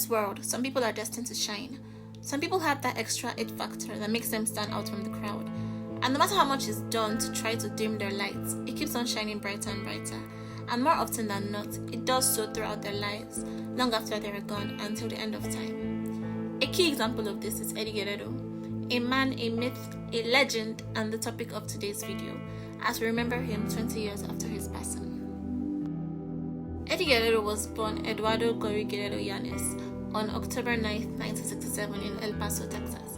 this world, some people are destined to shine. Some people have that extra it factor that makes them stand out from the crowd. And no matter how much is done to try to dim their lights, it keeps on shining brighter and brighter. And more often than not, it does so throughout their lives, long after they are gone, until the end of time. A key example of this is Erich Guerrero, a man, a myth, a legend, and the topic of today's video, as we remember him 20 years after his passing. Erich Guerrero was born Eduardo Guerrero Yanes on October 9, 1967 in El Paso, Texas.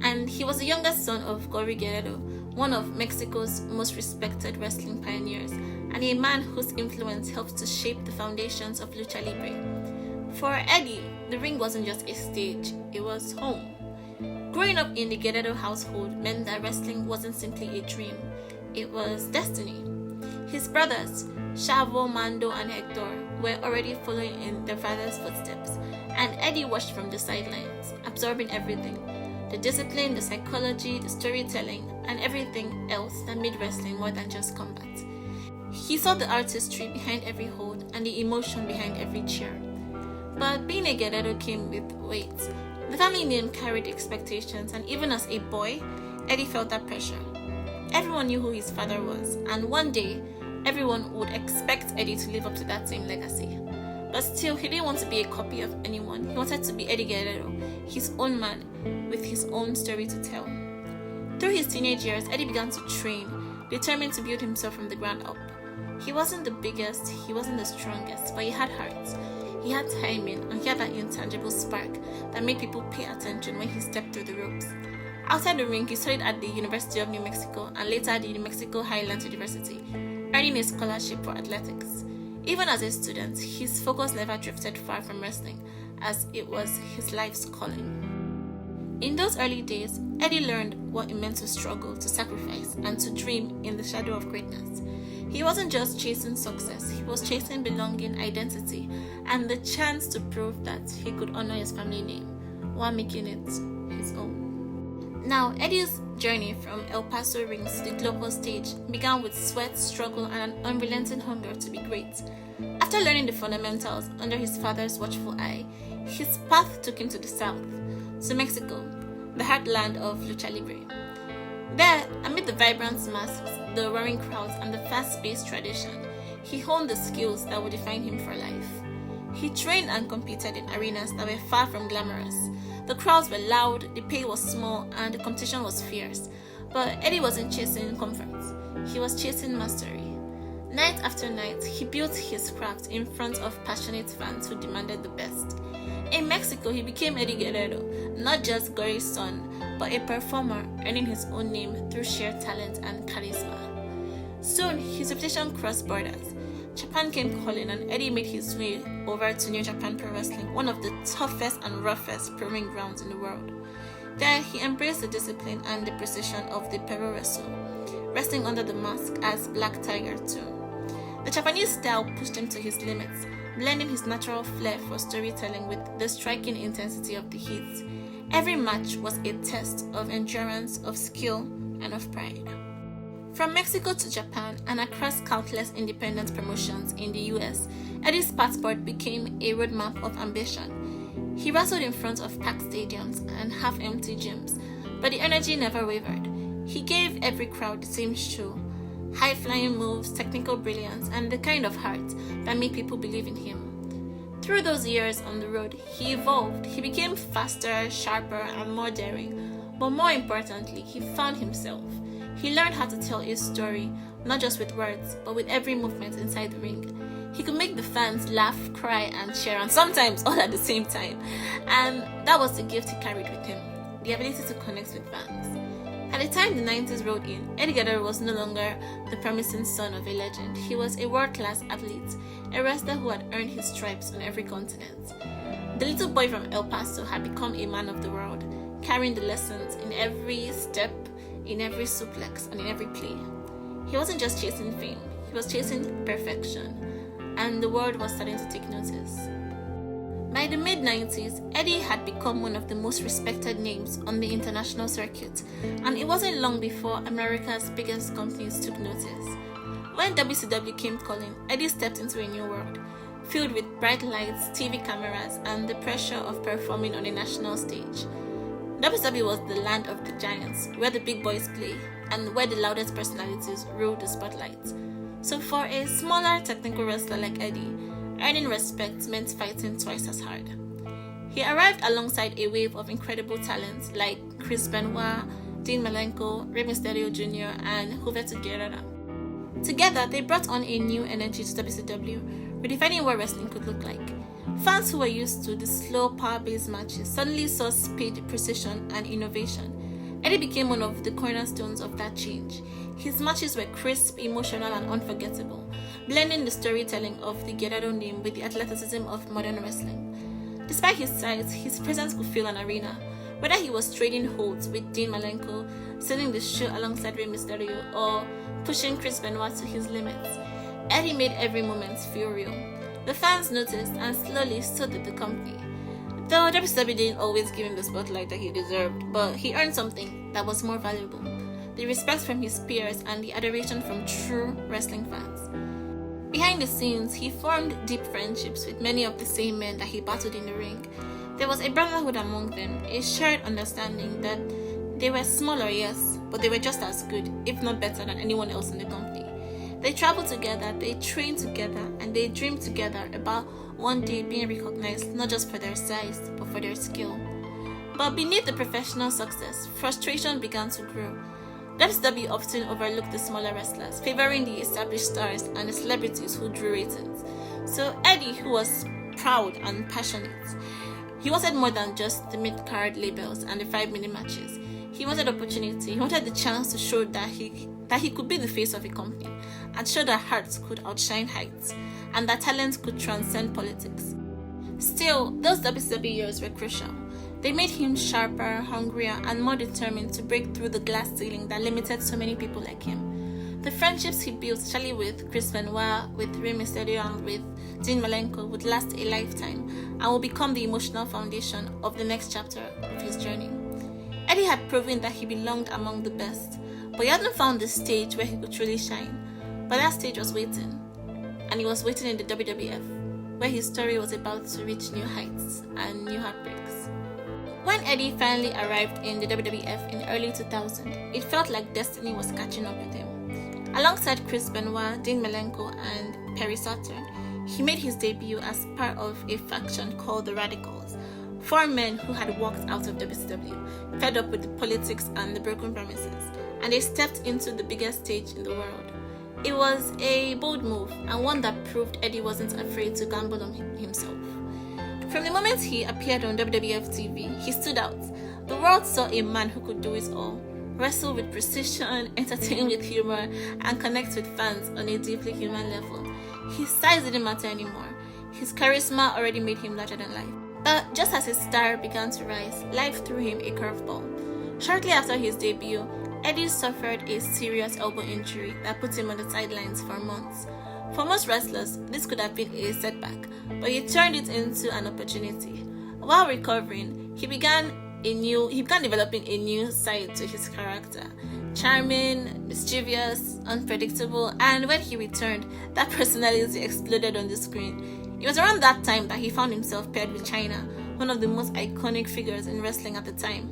And he was the youngest son of Guerrero, one of Mexico's most respected wrestling pioneers, and a man whose influence helped to shape the foundations of lucha libre. For Eddie, the ring wasn't just a stage, it was home. Growing up in the Guerrero household meant that wrestling wasn't simply a dream, it was destiny. His brothers, Chavo, Mando, and Hector, were already following in their father's footsteps, and Eddie watched from the sidelines, absorbing everything: the discipline, the psychology, the storytelling, and everything else that made wrestling more than just combat. He saw the artistry behind every hold and the emotion behind every cheer. But being a Guerrero came with weight. The family name carried expectations, and even as a boy, Eddie felt that pressure. Everyone knew who his father was, and one day, everyone would expect Eddie to live up to that same legacy. But still, he didn't want to be a copy of anyone. He wanted to be Erich Guerrero, his own man, with his own story to tell. Through his teenage years, Eddie began to train, determined to build himself from the ground up. He wasn't the biggest, he wasn't the strongest, but he had heart. He had timing, and he had that intangible spark that made people pay attention when he stepped through the ropes. Outside the ring, he studied at the University of New Mexico and later at the New Mexico Highlands University, earning a scholarship for athletics. Even as a student, his focus never drifted far from wrestling, as it was his life's calling. In those early days, Eddie learned what it meant to struggle, to sacrifice, and to dream in the shadow of greatness. He wasn't just chasing success, he was chasing belonging, identity, and the chance to prove that he could honor his family name while making it his own. Now, Eddie's journey from El Paso rings to the global stage began with sweat, struggle, and an unrelenting hunger to be great. After learning the fundamentals under his father's watchful eye, his path took him to the south, to Mexico, the heartland of lucha libre. There, amid the vibrant masks, the roaring crowds, and the fast-paced tradition, he honed the skills that would define him for life. He trained and competed in arenas that were far from glamorous. The crowds were loud, the pay was small, and the competition was fierce. But Eddie wasn't chasing comfort, he was chasing mastery. Night after night, he built his craft in front of passionate fans who demanded the best. In Mexico, he became Erich Guerrero, not just Gory's son, but a performer earning his own name through sheer talent and charisma. Soon, his reputation crossed borders. Japan came calling, and Eddie made his way over to New Japan Pro Wrestling, one of the toughest and roughest pro-ring grounds in the world. There, he embraced the discipline and the precision of the Pero wrestle, wrestling under the mask as Black Tiger too. The Japanese style pushed him to his limits, blending his natural flair for storytelling with the striking intensity of the hits. Every match was a test of endurance, of skill, and of pride. From Mexico to Japan and across countless independent promotions in the US, Eddie's passport became a roadmap of ambition. He wrestled in front of packed stadiums and half-empty gyms, but the energy never wavered. He gave every crowd the same show: high-flying moves, technical brilliance, and the kind of heart that made people believe in him. Through those years on the road, he evolved. He became faster, sharper, and more daring. But more importantly, he found himself. He learned how to tell his story, not just with words, but with every movement inside the ring. He could make the fans laugh, cry, and cheer, and sometimes all at the same time. And that was the gift he carried with him, the ability to connect with fans. At the time the 90s rolled in, Erich Guerrero was no longer the promising son of a legend. He was a world-class athlete, a wrestler who had earned his stripes on every continent. The little boy from El Paso had become a man of the world, carrying the lessons in every step, in every suplex, and in every play. He wasn't just chasing fame, he was chasing perfection, and the world was starting to take notice. By the mid-90s, Eddie had become one of the most respected names on the international circuit, and it wasn't long before America's biggest companies took notice. When WCW came calling, Eddie stepped into a new world. filled with bright lights, TV cameras, and the pressure of performing on a national stage. WWE was the land of the giants, where the big boys play, and where the loudest personalities rule the spotlight. So for a smaller technical wrestler like Eddie, earning respect meant fighting twice as hard. He arrived alongside a wave of incredible talents like Chris Benoit, Dean Malenko, Rey Mysterio Jr., and Guerrero. Together, they brought on a new energy to WCW, redefining what wrestling could look like. Fans who were used to the slow, power-based matches suddenly saw speed, precision, and innovation. Eddie became one of the cornerstones of that change. His matches were crisp, emotional, and unforgettable, blending the storytelling of the Guerrero name with the athleticism of modern wrestling. Despite his size, his presence could fill an arena. Whether he was trading holds with Dean Malenko, selling the show alongside Rey Mysterio, or pushing Chris Benoit to his limits, Eddie made every moment feel real. The fans noticed, and slowly so did the company. Though WCW didn't always give him the spotlight that he deserved, but he earned something that was more valuable: the respect from his peers and the adoration from true wrestling fans. Behind the scenes, he formed deep friendships with many of the same men that he battled in the ring. There was a brotherhood among them, a shared understanding that they were smaller, yes, but they were just as good, if not better, than anyone else in the company. They traveled together, they trained together, and they dreamed together about one day being recognized not just for their size, but for their skill. But beneath the professional success, frustration began to grow. WCW often overlooked the smaller wrestlers, favoring the established stars and the celebrities who drew ratings. So Eddie, who was proud and passionate, he wanted more than just the mid-card labels and the 5-minute matches. He wanted opportunity. He wanted the chance to show that he could be the face of a company, and show that hearts could outshine heights, and that talent could transcend politics. Still, those WCW years were crucial. They made him sharper, hungrier, and more determined to break through the glass ceiling that limited so many people like him. The friendships he built, especially with Chris Benoit, with Rey Mysterio, and with Dean Malenko, would last a lifetime and will become the emotional foundation of the next chapter of his journey. Eddie had proven that he belonged among the best, but he hadn't found the stage where he could truly shine. But that stage was waiting, and he was waiting in the WWF, where his story was about to reach new heights and new heartbreaks. When Eddie finally arrived in the WWF in early 2000, it felt like destiny was catching up with him. Alongside Chris Benoit, Dean Malenko, and Perry Saturn, he made his debut as part of a faction called the Radicals, 4 men who had walked out of WCW, fed up with the politics and the broken promises, and they stepped into the biggest stage in the world. It was a bold move, and one that proved Eddie wasn't afraid to gamble on himself. From the moment he appeared on WWF TV, he stood out. The world saw a man who could do it all: wrestle with precision, entertain with humor, and connect with fans on a deeply human level. His size didn't matter anymore. His charisma already made him larger than life. But just as his star began to rise, life threw him a curveball. Shortly after his debut, Eddie suffered a serious elbow injury that put him on the sidelines for months. For most wrestlers, this could have been a setback, but he turned it into an opportunity. While recovering, he began developing a new side to his character: charming, mischievous, unpredictable, and when he returned, that personality exploded on the screen. It was around that time that he found himself paired with Chyna, one of the most iconic figures in wrestling at the time.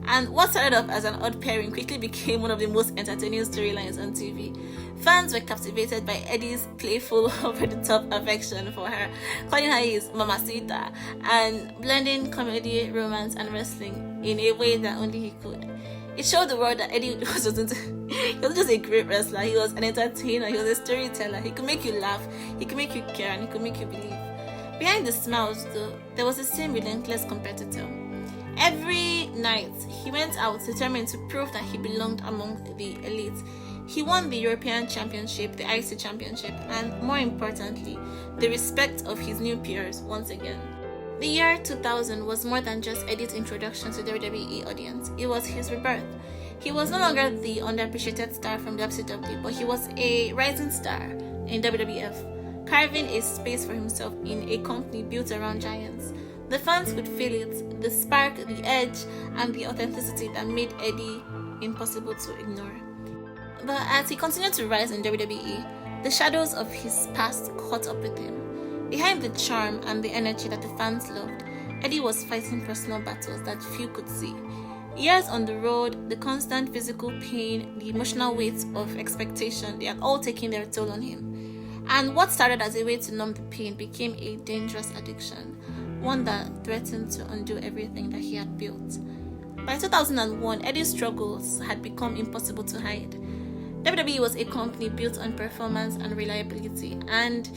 And what started off as an odd pairing quickly became one of the most entertaining storylines on TV. Fans were captivated by Eddie's playful, over-the-top affection for her, calling her his mamacita, and blending comedy, romance, and wrestling in a way that only he could. It showed the world that Eddie wasn't just a great wrestler. He was an entertainer, he was a storyteller. He could make you laugh, he could make you care, and he could make you believe. Behind the smiles, though, there was the same relentless competitor. Every night, he went out determined to prove that he belonged among the elite. He won the European Championship, the IC Championship, and more importantly, the respect of his new peers once again. The year 2000 was more than just Eddie's introduction to the WWE audience. It was his rebirth. He was no longer the underappreciated star from WCW, but he was a rising star in WWF, carving a space for himself in a company built around giants. The fans could feel it, the spark, the edge, and the authenticity that made Eddie impossible to ignore. But as he continued to rise in WWE, the shadows of his past caught up with him. Behind the charm and the energy that the fans loved, Eddie was fighting personal battles that few could see. Years on the road, the constant physical pain, the emotional weight of expectation, they had all taken their toll on him. And what started as a way to numb the pain became a dangerous addiction, one that threatened to undo everything that he had built. By 2001, Eddie's struggles had become impossible to hide. WWE was a company built on performance and reliability, and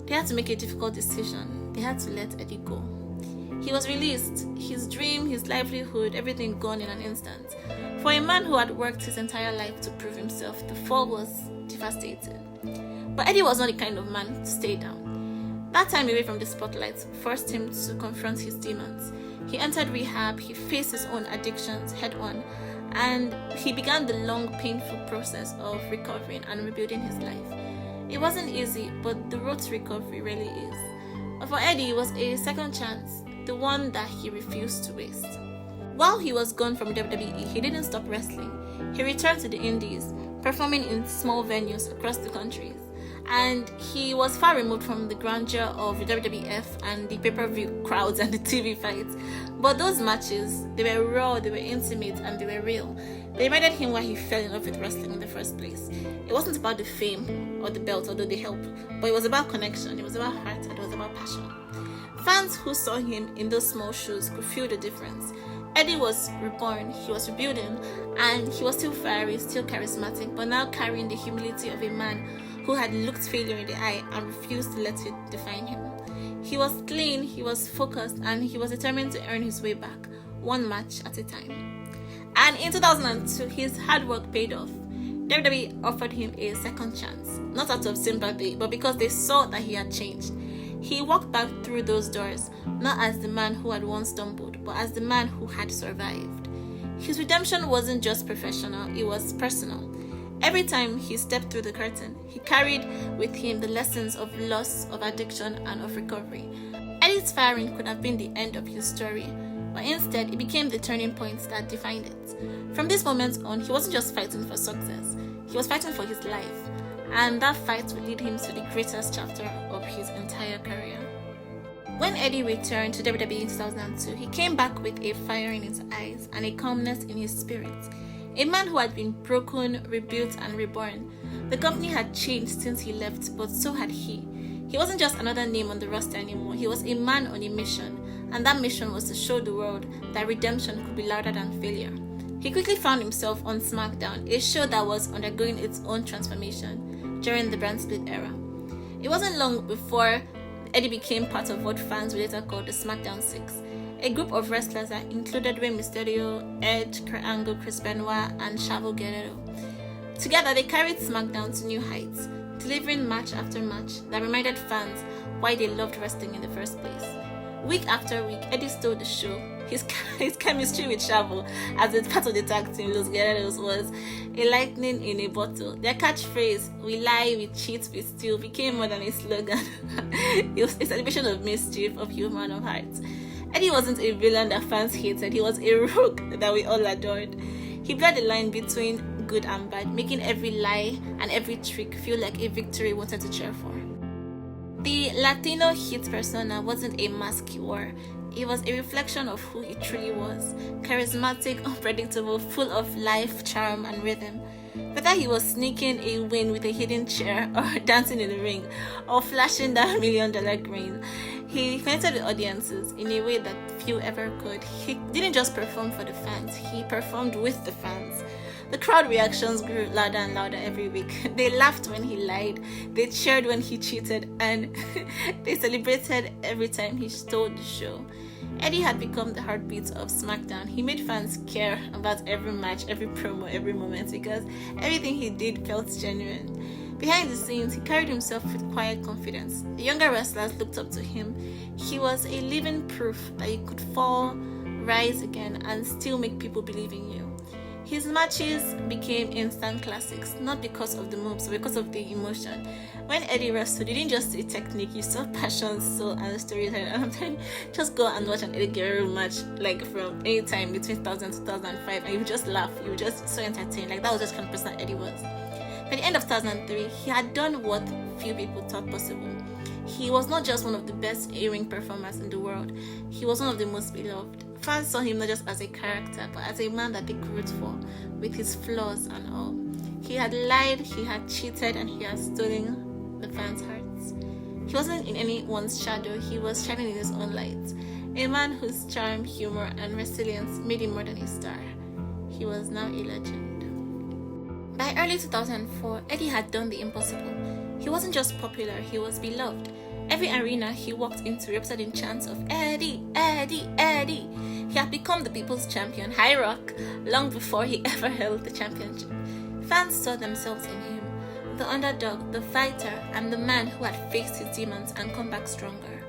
they had to make a difficult decision. They had to let Eddie go. He was released, his dream, his livelihood, everything gone in an instant. For a man who had worked his entire life to prove himself, the fall was devastating. But Eddie was not the kind of man to stay down. That time away from the spotlight forced him to confront his demons. He entered rehab, he faced his own addictions head on, and he began the long, painful process of recovering and rebuilding his life. It wasn't easy, but the road to recovery really is. But for Eddie, it was a second chance, the one that he refused to waste. While he was gone from WWE, he didn't stop wrestling. He returned to the Indies, performing in small venues across the countries. And he was far removed from the grandeur of the WWF and the pay-per-view crowds and the TV fights. But those matches, they were raw, they were intimate, and they were real. They reminded him why he fell in love with wrestling in the first place. It wasn't about the fame or the belt, although they help, but it was about connection, it was about heart, and it was about passion. Fans who saw him in those small shoes could feel the difference. Eddie was reborn, he was rebuilding, and he was still fiery, still charismatic, but now carrying the humility of a man who had looked failure in the eye and refused to let it define him. He was clean, he was focused, and he was determined to earn his way back, one match at a time. And in 2002, his hard work paid off. WWE offered him a second chance, not out of sympathy, but because they saw that he had changed. He walked back through those doors, not as the man who had once stumbled, but as the man who had survived. His redemption wasn't just professional, it was personal. Every time he stepped through the curtain, he carried with him the lessons of loss, of addiction, and of recovery. Eddie's firing could have been the end of his story, but instead it became the turning point that defined it. From this moment on, he wasn't just fighting for success, he was fighting for his life. And that fight would lead him to the greatest chapter of his entire career. When Eddie returned to WWE in 2002, he came back with a fire in his eyes and a calmness in his spirit. A man who had been broken, rebuilt, and reborn. The company had changed since he left, but so had he. He wasn't just another name on the roster anymore, he was a man on a mission, and that mission was to show the world that redemption could be louder than failure. He quickly found himself on SmackDown, a show that was undergoing its own transformation during the brand split era. It wasn't long before Eddie became part of what fans would later call the SmackDown 6, a group of wrestlers that included Rey Mysterio, Edge, Kurt Angle, Benoit, and Guerrero. Together, they carried SmackDown to new heights, delivering match after match that reminded fans why they loved wrestling in the first place. Week after week, Eddie stole the show. His chemistry with Chavo as a part of the tag team Los Guerreros was a lightning in a bottle. Their catchphrase, "We lie, we cheat, we steal," became more than a slogan. It was a celebration of mischief, of humor, and of heart. Eddie wasn't a villain that fans hated, he was a rogue that we all adored. He blurred the line between good and bad, making every lie and every trick feel like a victory he wanted to cheer for. The Latino hit persona wasn't a mask he wore. It was a reflection of who he truly was. Charismatic, unpredictable, full of life, charm, and rhythm. Whether he was sneaking a win with a hidden chair, or dancing in the ring, or flashing that $1 million grin, he connected with audiences in a way that few ever could. He didn't just perform for the fans, he performed with the fans. The crowd reactions grew louder and louder every week. They laughed when he lied, they cheered when he cheated, and they celebrated every time he stole the show. Eddie had become the heartbeat of SmackDown. He made fans care about every match, every promo, every moment, because everything he did felt genuine. Behind the scenes, he carried himself with quiet confidence. The younger wrestlers looked up to him. He was a living proof that you could fall, rise again, and still make people believe in you. His matches became instant classics, not because of the moves, but because of the emotion. When Eddie wrestled, you didn't just see technique, you saw passion, soul, and storytelling. And I'm telling you, just go and watch an Eddie Guerrero match, like from any time between 2000 and 2005, and you would just laugh, you were just so entertained. Like that was just kind of person Eddie was. By the end of 2003, he had done what few people thought possible. He was not just one of the best in-ring performers in the world, he was one of the most beloved. Fans saw him not just as a character, but as a man that they could root for, with his flaws and all. He had lied, he had cheated, and he had stolen the fans' hearts. He wasn't in anyone's shadow, he was shining in his own light. A man whose charm, humor, and resilience made him more than a star. He was now a legend. By early 2004, Eddie had done the impossible. He wasn't just popular, he was beloved. Every arena he walked into erupted in chants of Eddie, Eddie, Eddie. He had become the people's champion, High Rock, long before he ever held the championship. Fans saw themselves in him, the underdog, the fighter, and the man who had faced his demons and come back stronger.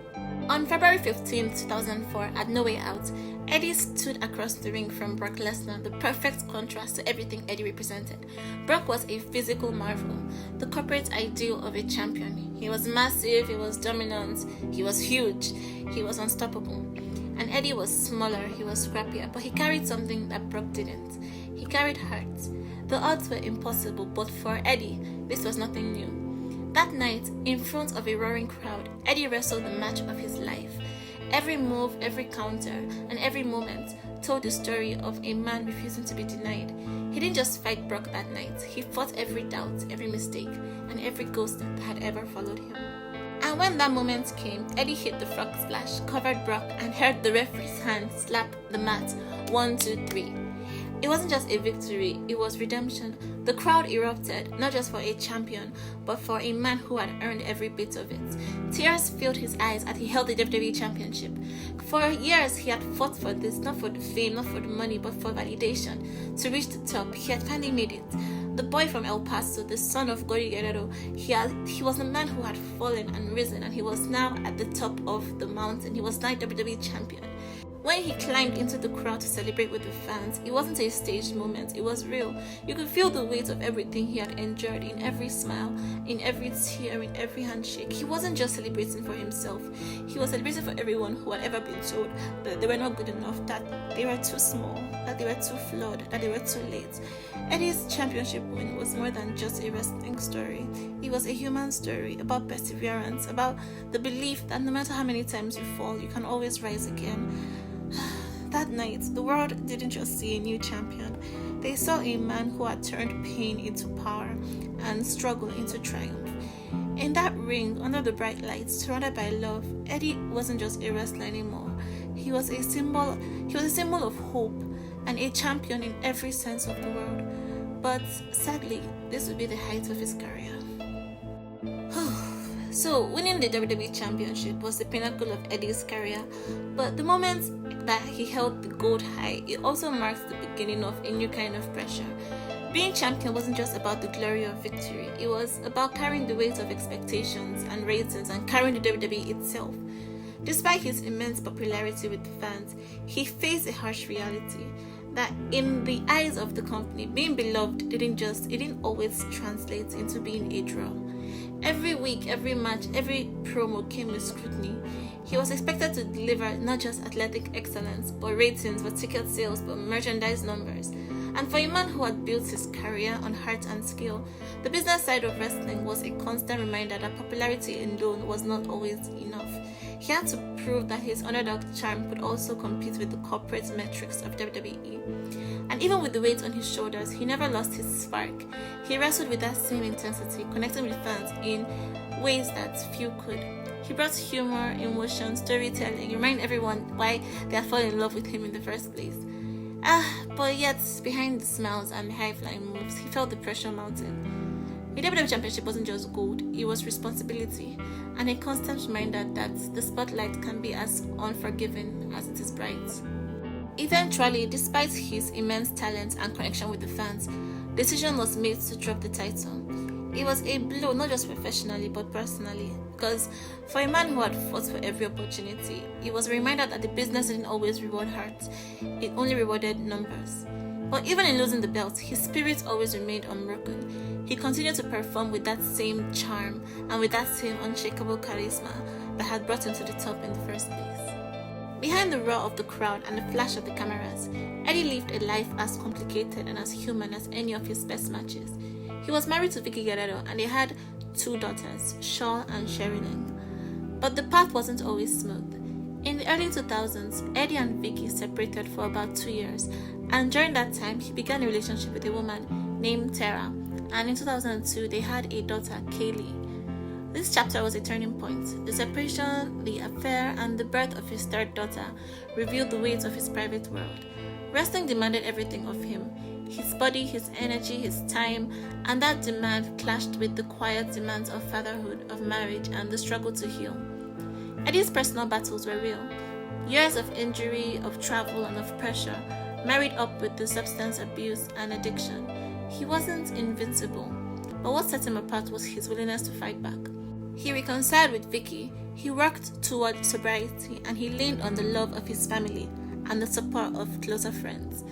On February 15, 2004, at No Way Out, Eddie stood across the ring from Brock Lesnar, the perfect contrast to everything Eddie represented. Brock was a physical marvel, the corporate ideal of a champion. He was massive, he was dominant, he was huge, he was unstoppable. And Eddie was smaller, he was scrappier, but he carried something that Brock didn't. He carried heart. The odds were impossible, but for Eddie, this was nothing new. That night, in front of a roaring crowd, Eddie wrestled the match of his life. Every move, every counter, and every moment told the story of a man refusing to be denied. He didn't just fight Brock that night, he fought every doubt, every mistake, and every ghost that had ever followed him. And when that moment came, Eddie hit the frog splash, covered Brock, and heard the referee's hand slap the mat. 1, 2, 3. It wasn't just a victory, it was redemption. The crowd erupted, not just for a champion, but for a man who had earned every bit of it. Tears filled his eyes as he held the WWE Championship. For years, he had fought for this, not for the fame, not for the money, but for validation. To reach the top, he had finally made it. The boy from El Paso, the son of Guerrero, he was a man who had fallen and risen, and he was now at the top of the mountain. He was now WWE Champion. When he climbed into the crowd to celebrate with the fans, it wasn't a staged moment, it was real. You could feel the weight of everything he had endured in every smile, in every tear, in every handshake. He wasn't just celebrating for himself, he was celebrating for everyone who had ever been told that they were not good enough, that they were too small, that they were too flawed, that they were too late. Eddie's championship win was more than just a wrestling story. It was a human story about perseverance, about the belief that no matter how many times you fall, you can always rise again. That night, the world didn't just see a new champion. They saw a man who had turned pain into power and struggle into triumph. In that ring, under the bright lights, surrounded by love, Eddie wasn't just a wrestler anymore. He was a symbol of hope and a champion in every sense of the word. But sadly, this would be the height of his career. So, winning the WWE Championship was the pinnacle of Eddie's career, but the moment that he held the gold high, it also marks the beginning of a new kind of pressure. Being champion wasn't just about the glory of victory, it was about carrying the weight of expectations and ratings and carrying the WWE itself. Despite his immense popularity with the fans, he faced a harsh reality that in the eyes of the company, being beloved didn't always translate into being a draw. Every week, every match, every promo came with scrutiny. He was expected to deliver not just athletic excellence, but ratings, but ticket sales, but merchandise numbers. And for a man who had built his career on heart and skill, the business side of wrestling was a constant reminder that popularity alone was not always enough. He had to prove that his underdog charm could also compete with the corporate metrics of WWE. And even with the weight on his shoulders, he never lost his spark. He wrestled with that same intensity, connecting with fans in ways that few could. He brought humor, emotion, storytelling, remind everyone why they had fallen in love with him in the first place. But yet, behind the smiles and the high-flying moves, he felt the pressure mounting. The WWE Championship wasn't just gold, it was responsibility, and a constant reminder that the spotlight can be as unforgiving as it is bright. Eventually, despite his immense talent and connection with the fans, the decision was made to drop the title. It was a blow, not just professionally, but personally, because for a man who had fought for every opportunity, it was a reminder that the business didn't always reward heart, it only rewarded numbers. But even in losing the belt, his spirit always remained unbroken. He continued to perform with that same charm and with that same unshakable charisma that had brought him to the top in the first place. Behind the roar of the crowd and the flash of the cameras, Eddie lived a life as complicated and as human as any of his best matches. He was married to Guerrero and they had 2 daughters, Shaw and Sherilyn. But the path wasn't always smooth. In the early 2000s, Eddie and Vicky separated for about 2 years, and during that time, he began a relationship with a woman named Tara, and in 2002, they had a daughter, Kaylee. This chapter was a turning point. The separation, the affair, and the birth of his third daughter revealed the weight of his private world. Wrestling demanded everything of him: his body, his energy, his time, and that demand clashed with the quiet demands of fatherhood, of marriage, and the struggle to heal. Eddie's personal battles were real. Years of injury, of travel, and of pressure, married up with the substance abuse and addiction. He wasn't invincible, but what set him apart was his willingness to fight back. He reconciled with Vicky, he worked toward sobriety, and he leaned on the love of his family and the support of closer friends.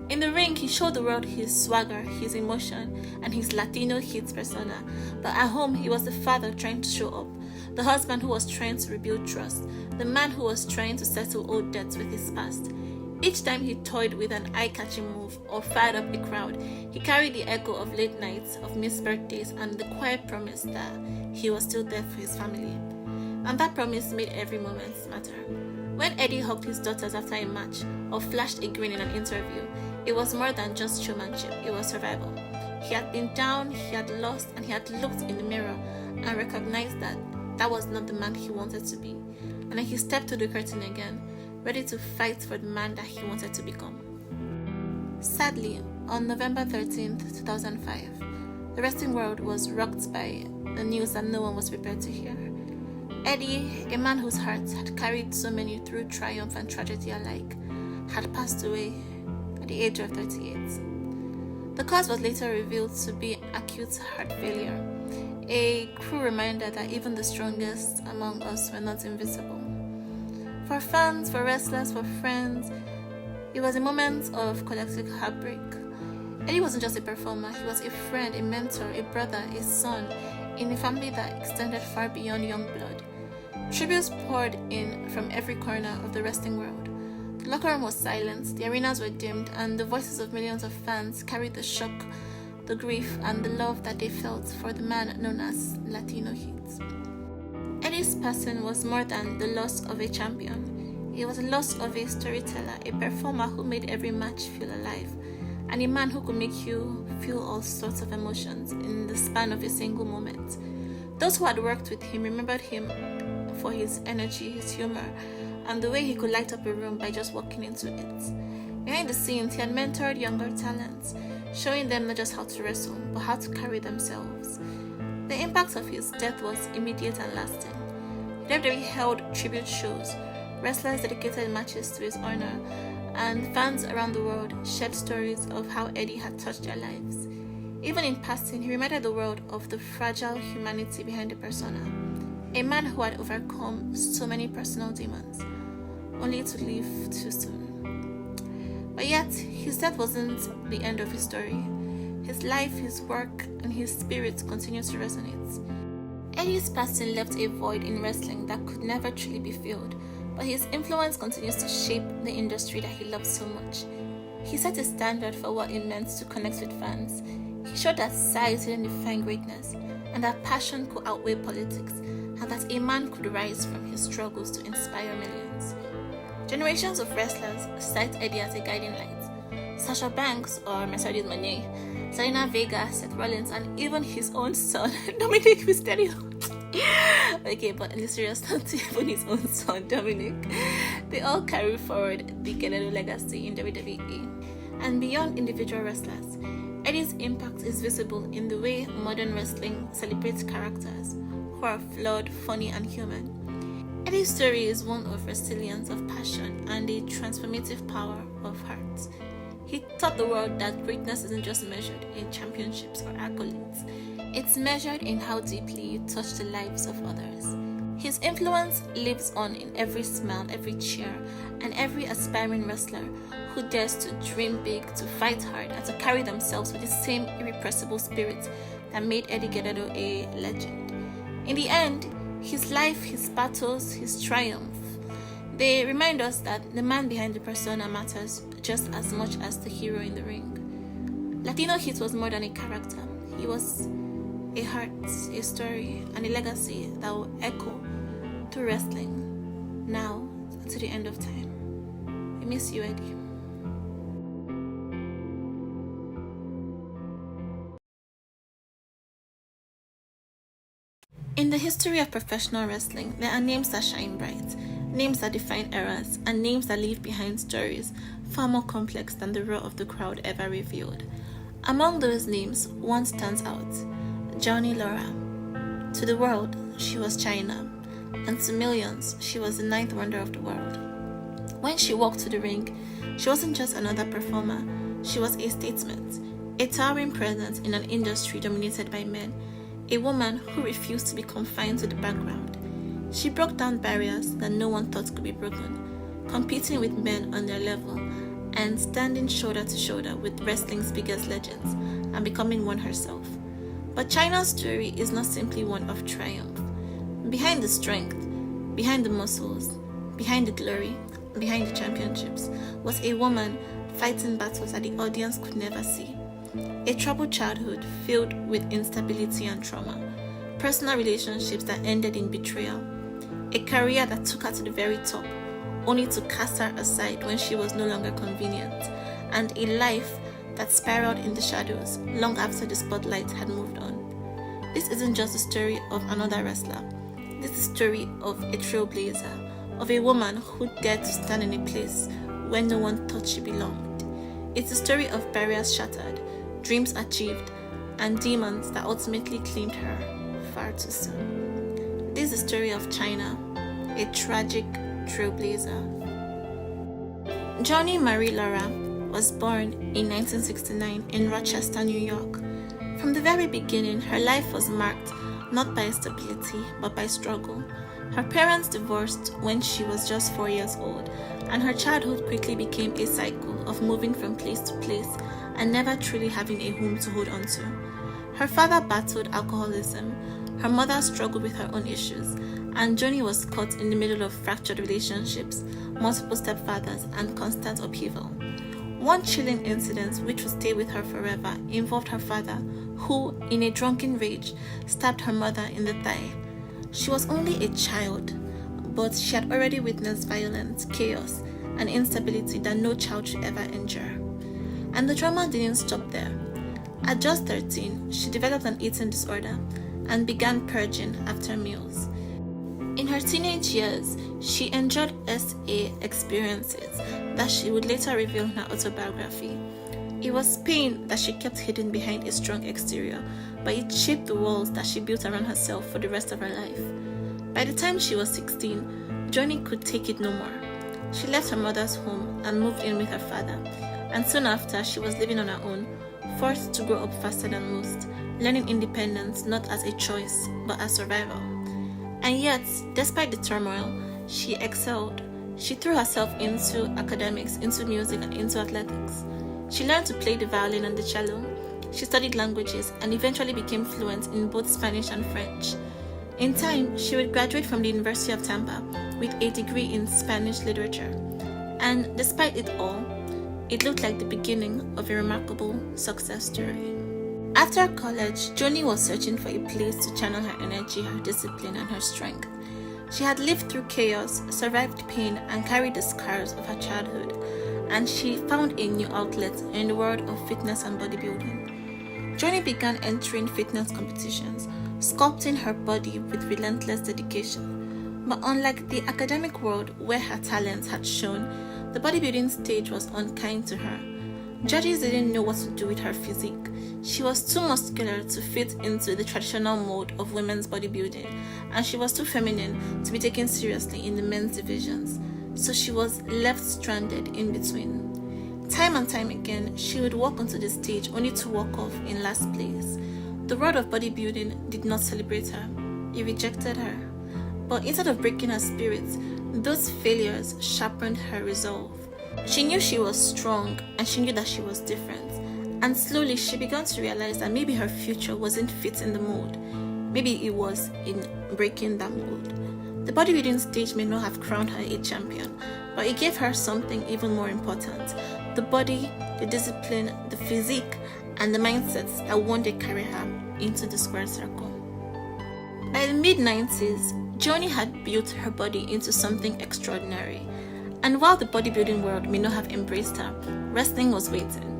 In the ring, he showed the world his swagger, his emotion, and his Latino hit persona, but at home, he was the father trying to show up, the husband who was trying to rebuild trust, the man who was trying to settle old debts with his past. Each time he toyed with an eye-catching move or fired up a crowd, he carried the echo of late nights, of missed birthdays, and the quiet promise that he was still there for his family. And that promise made every moment matter. When Eddie hugged his daughters after a match or flashed a grin in an interview, it was more than just showmanship, it was survival. He had been down, he had lost, and he had looked in the mirror and recognized that that was not the man he wanted to be. And then he stepped to the curtain again, ready to fight for the man that he wanted to become. Sadly, on November 13th, 2005, the wrestling world was rocked by the news that no one was prepared to hear. Eddie, a man whose heart had carried so many through triumph and tragedy alike, had passed away at the age of 38. The cause was later revealed to be acute heart failure, a cruel reminder that even the strongest among us were not invincible. For fans, for wrestlers, for friends, it was a moment of collective heartbreak. Eddie wasn't just a performer, he was a friend, a mentor, a brother, a son, in a family that extended far beyond young blood. Tributes poured in from every corner of the wrestling world. The locker room was silent, the arenas were dimmed, and the voices of millions of fans carried the shock, the grief, and the love that they felt for the man known as Latino Heat. Eddie's passing was more than the loss of a champion. It was the loss of a storyteller, a performer who made every match feel alive, and a man who could make you feel all sorts of emotions in the span of a single moment. Those who had worked with him remembered him for his energy, his humor, and the way he could light up a room by just walking into it. Behind the scenes, he had mentored younger talents, showing them not just how to wrestle, but how to carry themselves. The impact of his death was immediate and lasting. WWE held tribute shows, wrestlers dedicated matches to his honor, and fans around the world shared stories of how Eddie had touched their lives. Even in passing, he reminded the world of the fragile humanity behind the persona, a man who had overcome so many personal demons, only to leave too soon. But yet, his death wasn't the end of his story. His life, his work, and his spirit continued to resonate. Eddie's passing left a void in wrestling that could never truly be filled, but his influence continues to shape the industry that he loved so much. He set a standard for what it meant to connect with fans. He showed that size didn't define greatness, and that passion could outweigh politics, and that a man could rise from his struggles to inspire millions. Generations of wrestlers cite Eddie as a guiding light. Sasha Banks or Mercedes Moné, Zelina Vega, Seth Rollins, and even his own son, Dominic Mysterio. Okay, but in the serious note, even his own son, Dominic, they all carry forward the Guerrero legacy in WWE. And beyond individual wrestlers, Eddie's impact is visible in the way modern wrestling celebrates characters who are flawed, funny, and human. Eddie's story is one of resilience, of passion, and a transformative power of heart. He taught the world that greatness isn't just measured in championships or accolades. It's measured in how deeply you touch the lives of others. His influence lives on in every smile, every cheer, and every aspiring wrestler who dares to dream big, to fight hard, and to carry themselves with the same irrepressible spirit that made Eddie Guerrero a legend. In the end, his life, his battles, his triumph, they remind us that the man behind the persona matters just as much as the hero in the ring. Latino Heat was more than a character. He was a heart, a story, and a legacy that will echo through wrestling, now to the end of time. I miss you, Eddie. In the history of professional wrestling, there are names that shine bright, names that define eras, and names that leave behind stories far more complex than the roar of the crowd ever revealed. Among those names, one stands out, Johnny Laura. To the world, she was Chyna, and to millions, she was the ninth wonder of the world. When she walked to the ring, she wasn't just another performer, she was a statement, a towering presence in an industry dominated by men, a woman who refused to be confined to the background. She broke down barriers that no one thought could be broken, competing with men on their level and standing shoulder to shoulder with wrestling's biggest legends and becoming one herself. But Chyna's story is not simply one of triumph. Behind the strength, behind the muscles, behind the glory, behind the championships was a woman fighting battles that the audience could never see. A troubled childhood filled with instability and trauma, personal relationships that ended in betrayal, a career that took her to the very top, only to cast her aside when she was no longer convenient, and a life that spiraled in the shadows long after the spotlight had moved on. This isn't just a story of another wrestler. This is a story of a trailblazer, of a woman who dared to stand in a place where no one thought she belonged. It's a story of barriers shattered, dreams achieved, and demons that ultimately claimed her far too soon. This is the story of Chyna, a tragic trailblazer. Johnny Marie Laura was born in 1969 in Rochester, New York. From the very beginning, her life was marked not by stability but by struggle. Her parents divorced when she was just 4 years old, and her childhood quickly became a cycle of moving from place to place and never truly having a home to hold on to. Her father battled alcoholism, her mother struggled with her own issues, and Johnny was caught in the middle of fractured relationships, multiple stepfathers, and constant upheaval. One chilling incident which would stay with her forever involved her father, who, in a drunken rage, stabbed her mother in the thigh. She was only a child, but she had already witnessed violence, chaos, and instability that no child should ever endure. And the trauma didn't stop there. At just 13, she developed an eating disorder and began purging after meals. In her teenage years, she endured SA experiences that she would later reveal in her autobiography. It was pain that she kept hidden behind a strong exterior, but it shaped the walls that she built around herself for the rest of her life. By the time she was 16, Johnny could take it no more. She left her mother's home and moved in with her father, and soon after she was living on her own, forced to grow up faster than most, learning independence not as a choice but as survival. And yet, despite the turmoil, she excelled. She threw herself into academics, into music, and into athletics. She learned to play the violin and the cello. She studied languages and eventually became fluent in both Spanish and French. In time, she would graduate from the University of Tampa with a degree in Spanish literature. And despite it all, it looked like the beginning of a remarkable success story. After college, Johnny was searching for a place to channel her energy, her discipline, and her strength. She had lived through chaos, survived pain, and carried the scars of her childhood, and she found a new outlet in the world of fitness and bodybuilding. Johnny began entering fitness competitions, sculpting her body with relentless dedication. But unlike the academic world where her talents had shone, the bodybuilding stage was unkind to her. Judges didn't know what to do with her physique. She was too muscular to fit into the traditional mold of women's bodybuilding, and she was too feminine to be taken seriously in the men's divisions, so she was left stranded in between. Time and time again, she would walk onto the stage only to walk off in last place. The world of bodybuilding did not celebrate her. It rejected her. But instead of breaking her spirit, those failures sharpened her resolve. She knew she was strong, and she knew that she was different. And slowly she began to realize that maybe her future wasn't fit in the mold. Maybe it was in breaking that mold. The bodybuilding stage may not have crowned her a champion, but it gave her something even more important: the body, the discipline, the physique, and the mindsets that one day carry her into the square circle. By the mid-90s, Joanie had built her body into something extraordinary, and while the bodybuilding world may not have embraced her, wrestling was waiting.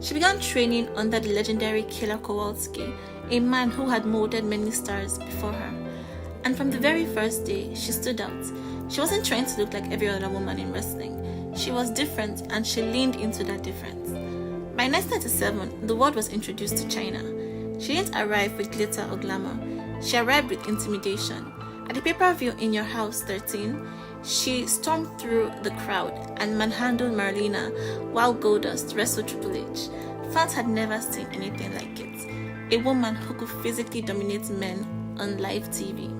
She began training under the legendary Killer Kowalski, a man who had molded many stars before her. And from the very first day, she stood out. She wasn't trying to look like every other woman in wrestling. She was different, and she leaned into that difference. By 1997, the world was introduced to Chyna. She didn't arrive with glitter or glamour. She arrived with intimidation. At the pay-per-view In Your House 13, she stormed through the crowd and manhandled Marlena while Goldust wrestled Triple H. Fans had never seen anything like it. A woman who could physically dominate men on live TV.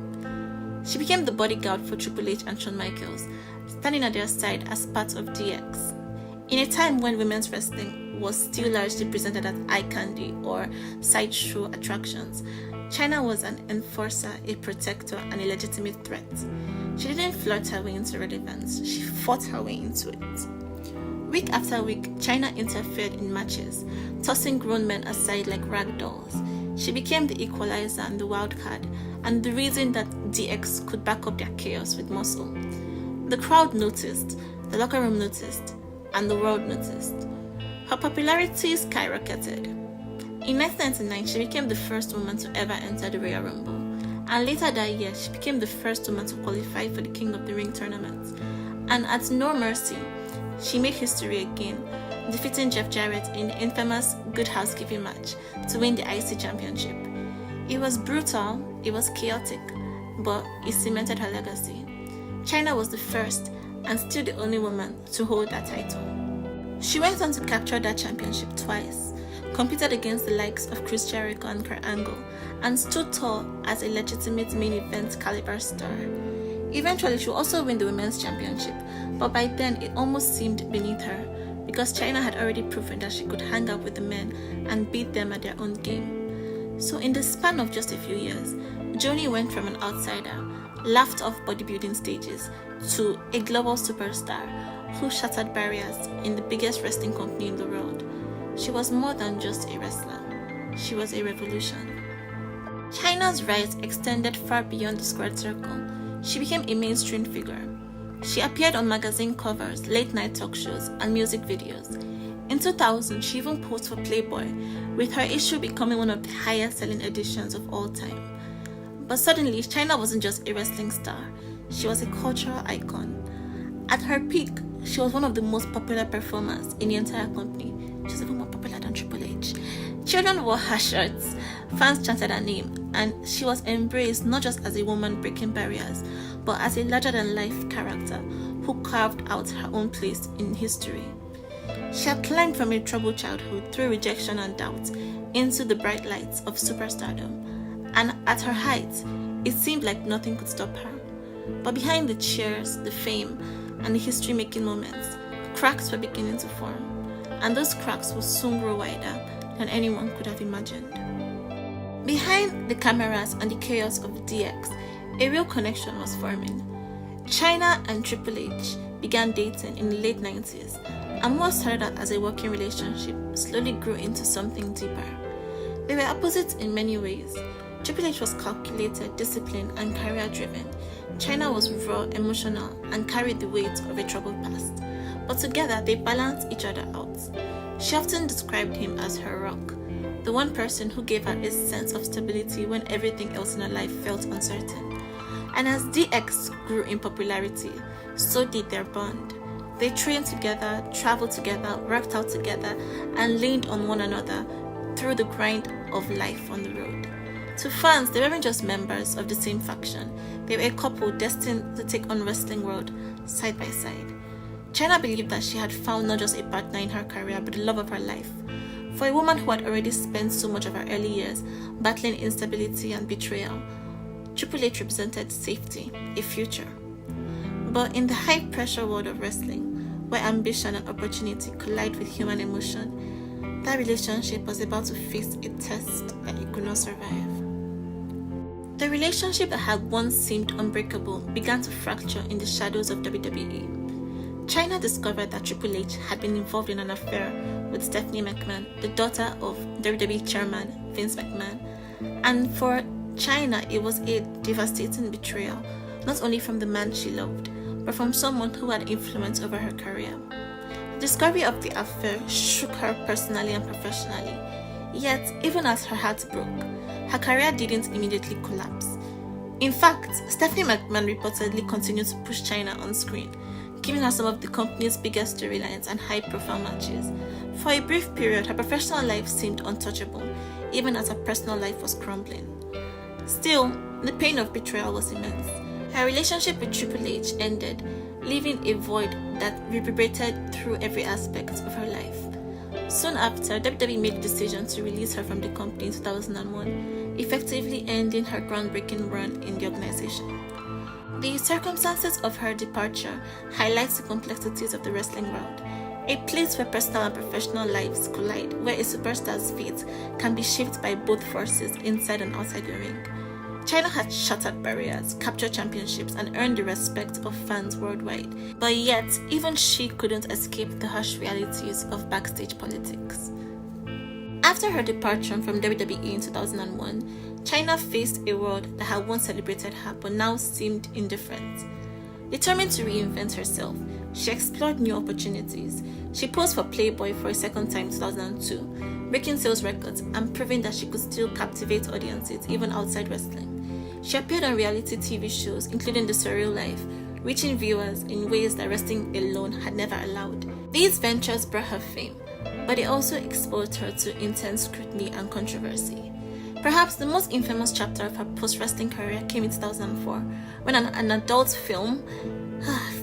She became the bodyguard for Triple H and Shawn Michaels, standing at their side as part of DX. In a time when women's wrestling was still largely presented as eye candy or sideshow attractions, Chyna was an enforcer, a protector, and a legitimate threat. She didn't flirt her way into relevance, she fought her way into it. Week after week, Chyna interfered in matches, tossing grown men aside like rag dolls. She became the equalizer and the wild card, and the reason that DX could back up their chaos with muscle. The crowd noticed, the locker room noticed, and the world noticed. Her popularity skyrocketed. In 1999, she became the first woman to ever enter the Royal Rumble, and later that year, she became the first woman to qualify for the King of the Ring tournament. And at No Mercy, she made history again, defeating Jeff Jarrett in the infamous Good Housekeeping match to win the IC Championship. It was brutal, it was chaotic, but it cemented her legacy. Chyna was the first, and still the only woman, to hold that title. She went on to capture that championship twice, competed against the likes of Chris Jericho and Kurt Angle, and stood tall as a legitimate main event caliber star. Eventually, she would also win the Women's Championship, but by then it almost seemed beneath her, because Chyna had already proven that she could hang out with the men and beat them at their own game. So in the span of just a few years, Joanie went from an outsider, laughed off bodybuilding stages, to a global superstar who shattered barriers in the biggest wrestling company in the world. She was more than just a wrestler. She was a revolution. Chyna's rise extended far beyond the squared circle. She became a mainstream figure. She appeared on magazine covers, late-night talk shows, and music videos. In 2000, she even posed for Playboy, with her issue becoming one of the highest-selling editions of all time. But suddenly, Chyna wasn't just a wrestling star. She was a cultural icon. At her peak, she was one of the most popular performers in the entire company. She was even more popular than Triple H. Children wore her shirts, fans chanted her name, and she was embraced not just as a woman breaking barriers, but as a larger-than-life character who carved out her own place in history. She had climbed from a troubled childhood through rejection and doubt into the bright lights of superstardom, and at her height, it seemed like nothing could stop her. But behind the cheers, the fame, and the history-making moments, cracks were beginning to form, and those cracks would soon grow wider than anyone could have imagined. Behind the cameras and the chaos of DX, a real connection was forming. Chyna and Triple H began dating in the late 90s, and what started out as a working relationship slowly grew into something deeper. They were opposites in many ways. Triple H was calculated, disciplined, and career-driven. Chyna was raw, emotional, and carried the weight of a troubled past. But together, they balanced each other out. She often described him as her rock, the one person who gave her a sense of stability when everything else in her life felt uncertain. And as DX grew in popularity, so did their bond. They trained together, traveled together, worked out together, and leaned on one another through the grind of life on the road. To fans, they weren't just members of the same faction. They were a couple destined to take on wrestling world side by side. Chyna believed that she had found not just a partner in her career, but the love of her life. For a woman who had already spent so much of her early years battling instability and betrayal, Triple H represented safety, a future. But in the high-pressure world of wrestling, where ambition and opportunity collide with human emotion, that relationship was about to face a test that it could not survive. The relationship that had once seemed unbreakable began to fracture in the shadows of WWE. Chyna discovered that Triple H had been involved in an affair with Stephanie McMahon, the daughter of WWE chairman Vince McMahon, and for Chyna it was a devastating betrayal, not only from the man she loved, but from someone who had influence over her career. The discovery of the affair shook her personally and professionally, yet even as her heart broke, her career didn't immediately collapse. In fact, Stephanie McMahon reportedly continued to push Chyna on screen, giving her some of the company's biggest storylines and high-profile matches. For a brief period, her professional life seemed untouchable, even as her personal life was crumbling. Still, the pain of betrayal was immense. Her relationship with Triple H ended, leaving a void that reverberated through every aspect of her life. Soon after, WWE made the decision to release her from the company in 2001, effectively ending her groundbreaking run in the organization. The circumstances of her departure highlights the complexities of the wrestling world, a place where personal and professional lives collide, where a superstar's fate can be shaped by both forces inside and outside the ring. Chyna had shattered barriers, captured championships, and earned the respect of fans worldwide, but yet even she couldn't escape the harsh realities of backstage politics. After her departure from WWE in 2001, Chyna faced a world that had once celebrated her but now seemed indifferent. Determined to reinvent herself, she explored new opportunities. She posed for Playboy for a second time in 2002, breaking sales records and proving that she could still captivate audiences even outside wrestling. She appeared on reality TV shows, including The Surreal Life, reaching viewers in ways that wrestling alone had never allowed. These ventures brought her fame, but they also exposed her to intense scrutiny and controversy. Perhaps the most infamous chapter of her post-wrestling career came in 2004, when an adult film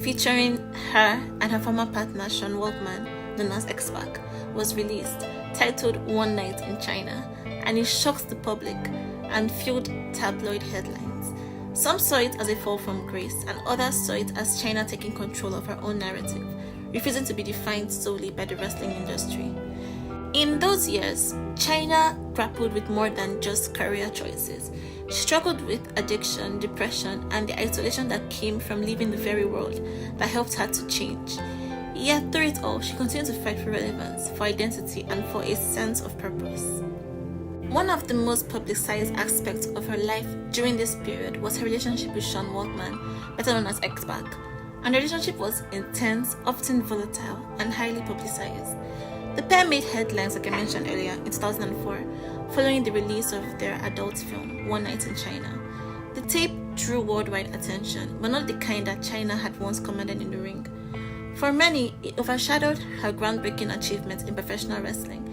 featuring her and her former partner Sean Waltman, known as Iceberg, was released, titled One Night in Chyna, and it shocked the public and fueled tabloid headlines. Some saw it as a fall from grace, and others saw it as Chyna taking control of her own narrative, refusing to be defined solely by the wrestling industry. In those years, Chyna grappled with more than just career choices. She struggled with addiction, depression, and the isolation that came from leaving the very world that helped her to change. Yet through it all, she continued to fight for relevance, for identity, and for a sense of purpose. One of the most publicized aspects of her life during this period was her relationship with Sean Waltman, better known as Iceberg, and the relationship was intense, often volatile, and highly publicized. The pair made headlines, like I mentioned earlier, in 2004, following the release of their adult film, One Night in Chyna. The tape drew worldwide attention, but not the kind that Chyna had once commanded in the ring. For many, it overshadowed her groundbreaking achievements in professional wrestling,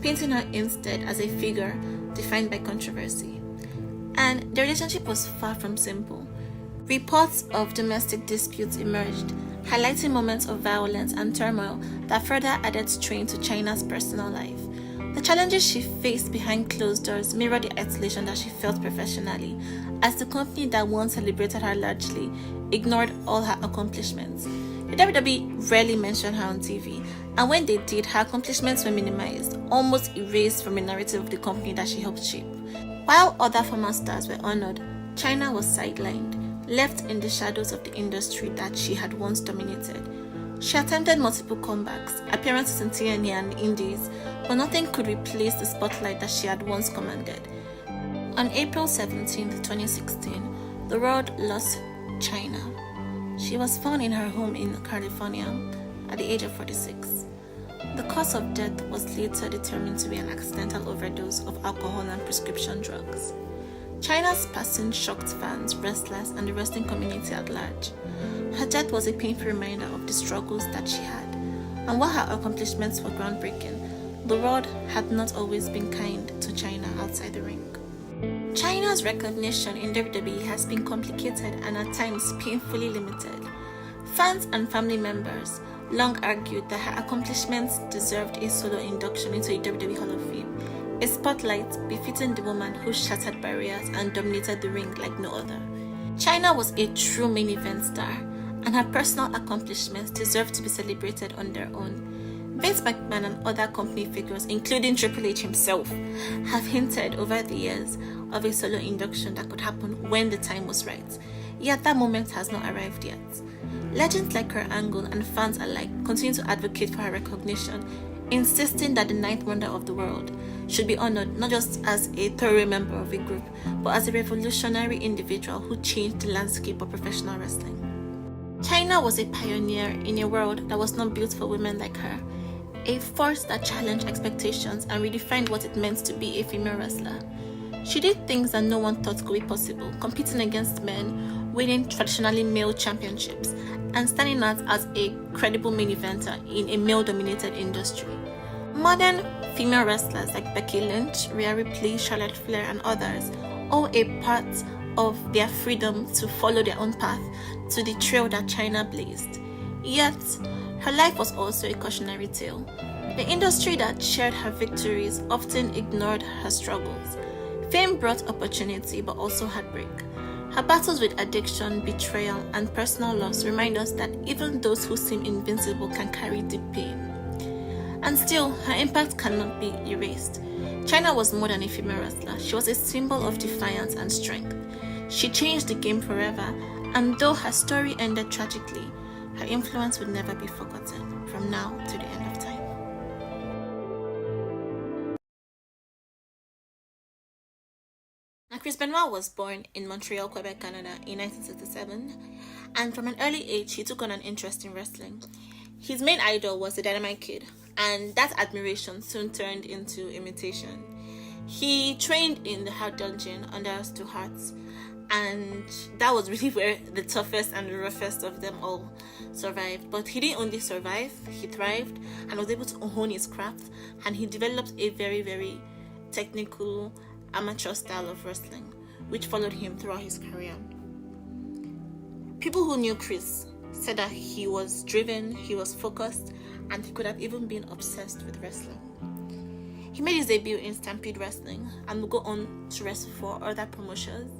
painting her instead as a figure defined by controversy. And the relationship was far from simple. Reports of domestic disputes emerged, highlighting moments of violence and turmoil that further added strain to Chyna's personal life. The challenges she faced behind closed doors mirrored the isolation that she felt professionally, as the company that once celebrated her largely ignored all her accomplishments. The WWE rarely mentioned her on TV, and when they did, her accomplishments were minimized, almost erased from the narrative of the company that she helped shape. While other former stars were honored, Chyna was sidelined, left in the shadows of the industry that she had once dominated. She attempted multiple comebacks, appearances in TNA and Indies, but nothing could replace the spotlight that she had once commanded. On April 17, 2016, the world lost Chyna. She was found in her home in California at the age of 46. The cause of death was later determined to be an accidental overdose of alcohol and prescription drugs. Chyna's passing shocked fans, wrestlers, and the wrestling community at large. Her death was a painful reminder of the struggles that she had, and while her accomplishments were groundbreaking, the world had not always been kind to Chyna outside the ring. Chyna's recognition in WWE has been complicated and at times painfully limited. Fans and family members long argued that her accomplishments deserved a solo induction into a WWE Hall of Fame, a spotlight befitting the woman who shattered barriers and dominated the ring like no other. Chyna was a true main event star, and her personal accomplishments deserve to be celebrated on their own. Vince McMahon and other company figures, including Triple H himself, have hinted over the years of a solo induction that could happen when the time was right, yet that moment has not arrived yet. Legends like Kurt Angle and fans alike continue to advocate for her recognition, insisting that the ninth wonder of the world should be honored not just as a thorough member of a group, but as a revolutionary individual who changed the landscape of professional wrestling. Chyna was a pioneer in a world that was not built for women like her, a force that challenged expectations and redefined what it meant to be a female wrestler. She did things that no one thought could be possible, competing against men, winning traditionally male championships, and standing out as a credible main eventer in a male-dominated industry. Modern female wrestlers like Becky Lynch, Rhea Ripley, Charlotte Flair, and others owe a part of their freedom to follow their own path to the trail that Chyna blazed. Yet, her life was also a cautionary tale. The industry that shared her victories often ignored her struggles. Fame brought opportunity but also heartbreak. Her battles with addiction, betrayal, and personal loss remind us that even those who seem invincible can carry deep pain. And still, her impact cannot be erased. Chyna was more than a female wrestler. She was a symbol of defiance and strength. She changed the game forever, and though her story ended tragically, her influence would never be forgotten from now to the end of time. Now, Chris Benoit was born in Montreal, Quebec, Canada in 1967, and from an early age he took on an interest in wrestling. His main idol was the Dynamite Kid, and that admiration soon turned into imitation. He trained in the Hard Dungeon under Stu Hart's, and that was really where the toughest and the roughest of them all survived. But he didn't only survive, he thrived and was able to hone his craft, and he developed a very, very technical amateur style of wrestling, which followed him throughout his career. People who knew Chris said that he was driven, he was focused, and he could have even been obsessed with wrestling. He made his debut in Stampede Wrestling and would go on to wrestle for other promotions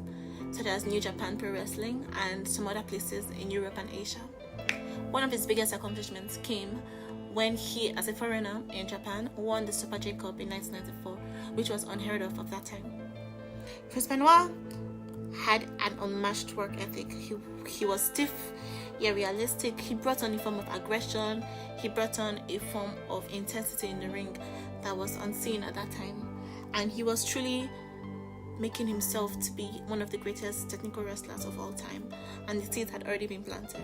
such as New Japan Pro Wrestling and some other places in Europe and Asia. One of his biggest accomplishments came when he, as a foreigner in Japan, won the Super J Cup in 1994, which was unheard of at that time. Chris Benoit had an unmatched work ethic. He was stiff yet realistic. He brought on a form of aggression. He brought on a form of intensity in the ring that was unseen at that time. And he was truly making himself to be one of the greatest technical wrestlers of all time, and the seeds had already been planted.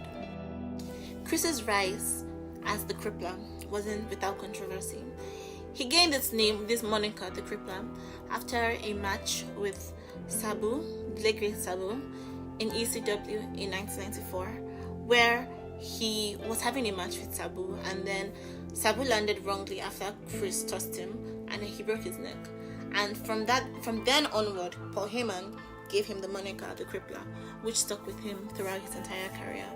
Chris's rise as the Crippler wasn't without controversy. He gained this moniker, the Crippler, after a match with Sabu, the late great Sabu, in ECW in 1994, where he was having a match with Sabu, and then Sabu landed wrongly after Chris tossed him, and then he broke his neck. And from then onward, Paul Heyman gave him the moniker, the Crippler, which stuck with him throughout his entire career.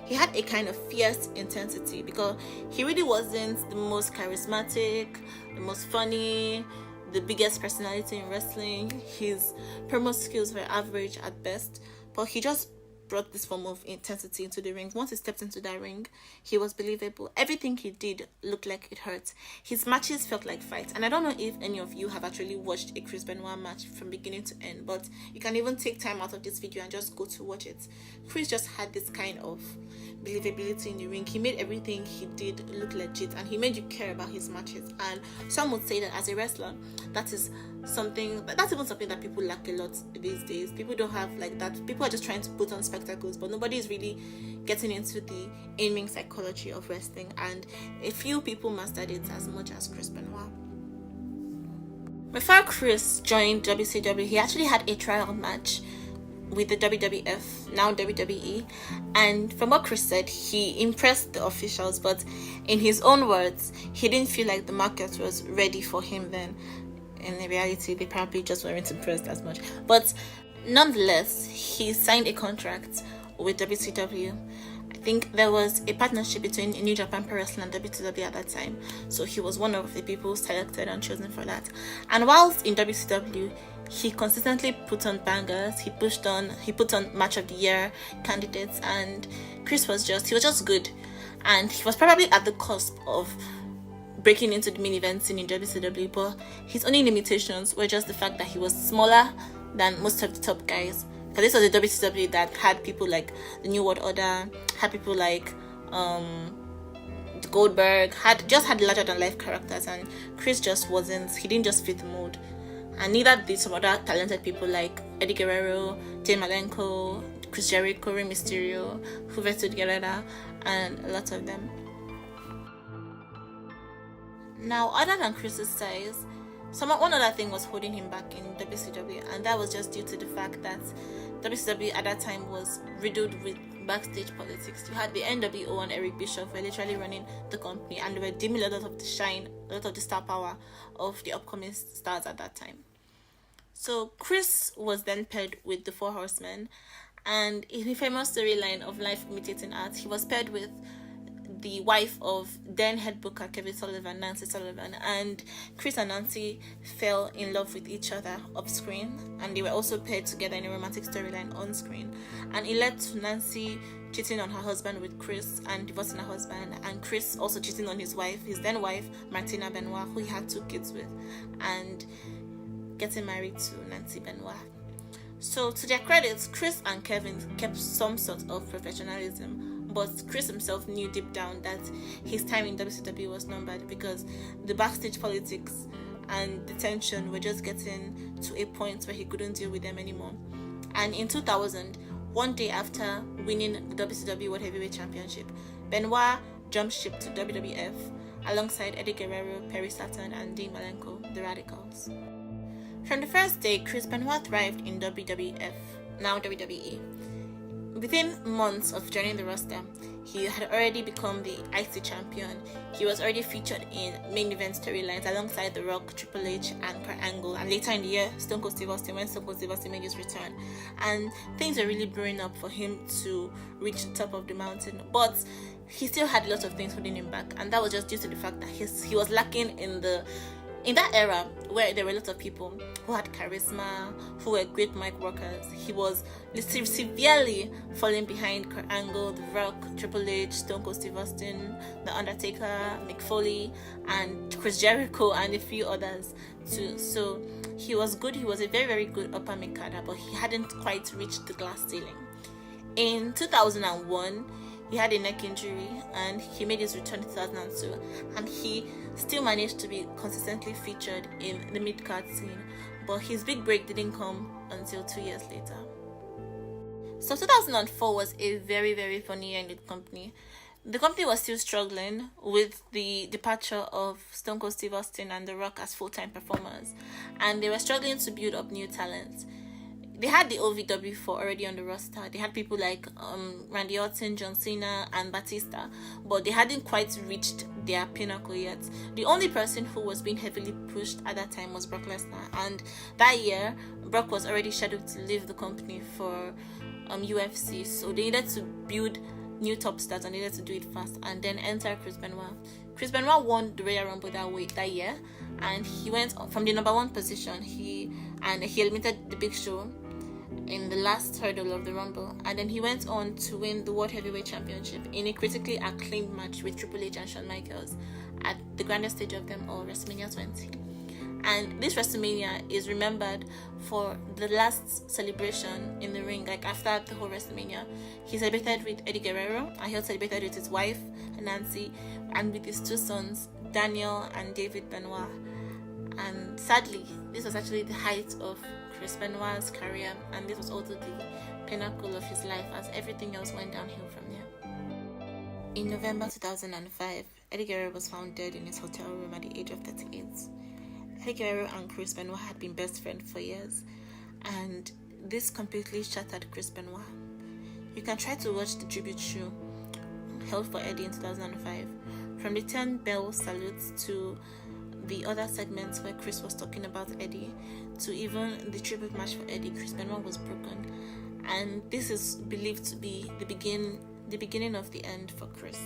He had a kind of fierce intensity because he really wasn't the most charismatic, the most funny, the biggest personality in wrestling. His promo skills were average at best, but he just brought this form of intensity into the ring. Once he stepped into that ring, he was believable. Everything he did looked like it hurt. His matches felt like fights. And I don't know if any of you have actually watched a Chris Benoit match from beginning to end, but you can even take time out of this video and just go to watch it. Chris just had this kind of believability in the ring. He made everything he did look legit, and he made you care about his matches. And some would say that as a wrestler, that's even something that people lack a lot these days. People don't have like that. People are just trying to put on spectacles, but nobody is really getting into the aiming psychology of wrestling, and a few people mastered it as much as Chris Benoit. Before Chris joined WCW, he actually had a trial match with the WWF, now WWE, and from what Chris said, he impressed the officials, but in his own words, he didn't feel like the market was ready for him then. In reality, they probably just weren't impressed as much. But nonetheless, he signed a contract with WCW. I think there was a partnership between New Japan Pro Wrestling and WCW at that time, so he was one of the people selected and chosen for that. And whilst in WCW, he consistently put on bangers. He put on match of the year candidates, and Chris was just good, and he was probably at the cusp of breaking into the main event scene in WCW, but his only limitations were just the fact that he was smaller than most of the top guys. Because this was a WCW that had people like the New World Order, had people like the Goldberg had larger than life characters, and Chris just wasn't. He didn't just fit the mold, and neither did some other talented people like Eddie Guerrero, Jay Malenko, Chris Jericho, Rey Mysterio, Juventud Guerrera, and a lot of them. Now, other than Chris's size, one other thing was holding him back in WCW, and that was just due to the fact that WCW at that time was riddled with backstage politics. You had the NWO and Eric Bischoff were literally running the company, and they were dimming a lot of the shine, a lot of the star power of the upcoming stars at that time. So Chris was then paired with the Four Horsemen, and in a famous storyline of life imitating art, he was paired with the wife of then head booker Kevin Sullivan, Nancy Sullivan, and Chris and Nancy fell in love with each other off screen, and they were also paired together in a romantic storyline on screen, and it led to Nancy cheating on her husband with Chris and divorcing her husband, and Chris also cheating on his then wife Martina Benoit, who he had 2 kids with, and getting married to Nancy Benoit. So to their credit, Chris and Kevin kept some sort of professionalism, but Chris himself knew deep down that his time in WCW was numbered, because the backstage politics and the tension were just getting to a point where he couldn't deal with them anymore. And in 2000, one day after winning the WCW World Heavyweight Championship, Benoit jumped ship to WWF alongside Eddie Guerrero, Perry Saturn, and Dean Malenko, the Radicals. From the first day, Chris Benoit thrived in WWF, now WWE. Within months of joining the roster, he had already become the IC champion. He was already featured in main event storylines alongside The Rock, Triple H, and Kurt Angle, and later in the year, Stone Cold Steve Austin, when Stone Cold Steve Austin made his return. And things were really brewing up for him to reach the top of the mountain, but he still had lots of things holding him back, and that was just due to the fact that he was lacking in that era where there were lots of people who had charisma, who were great mic workers. He was severely falling behind Kurt Angle, The Rock, Triple H, Stone Cold Steve Austin, The Undertaker, Mick Foley, and Chris Jericho, and a few others too. So he was good. He was a very, very good upper mid-carder, but he hadn't quite reached the glass ceiling. In 2001, he had a neck injury, and he made his return in 2002, and he still managed to be consistently featured in the mid-card scene, but his big break didn't come until 2 years later. So 2004 was a very, very funny year in the company. The company was still struggling with the departure of Stone Cold Steve Austin and The Rock as full-time performers, and they were struggling to build up new talent. They had the OVW4 already on the roster. They had people like Randy Orton, John Cena, and Batista, but they hadn't quite reached their pinnacle yet. The only person who was being heavily pushed at that time was Brock Lesnar, and that year, Brock was already scheduled to leave the company for UFC, so they needed to build new top stars and needed to do it fast, and then enter Chris Benoit. Chris Benoit won the Royal Rumble that year, and he went from the number 1 position. He eliminated the Big Show in the last hurdle of the Rumble, and then he went on to win the World Heavyweight Championship in a critically acclaimed match with Triple H and Shawn Michaels at the grandest stage of them all, WrestleMania 20. And this WrestleMania is remembered for the last celebration in the ring. Like after the whole WrestleMania, he celebrated with Eddie Guerrero, and he also celebrated with his wife Nancy, and with his 2 sons Daniel and David Benoit. And sadly, this was actually the height of Chris Benoit's career, and this was also the pinnacle of his life, as everything else went downhill from there. In November 2005, Eddie Guerrero was found dead in his hotel room at the age of 38. Eddie Guerrero and Chris Benoit had been best friends for years, and this completely shattered Chris Benoit. You can try to watch the tribute show held for Eddie in 2005, from the 10 bell salutes to the other segments where Chris was talking about Eddie, to even the tribute match for Eddie. Chris Benoit was broken, and this is believed to be the beginning of the end for Chris.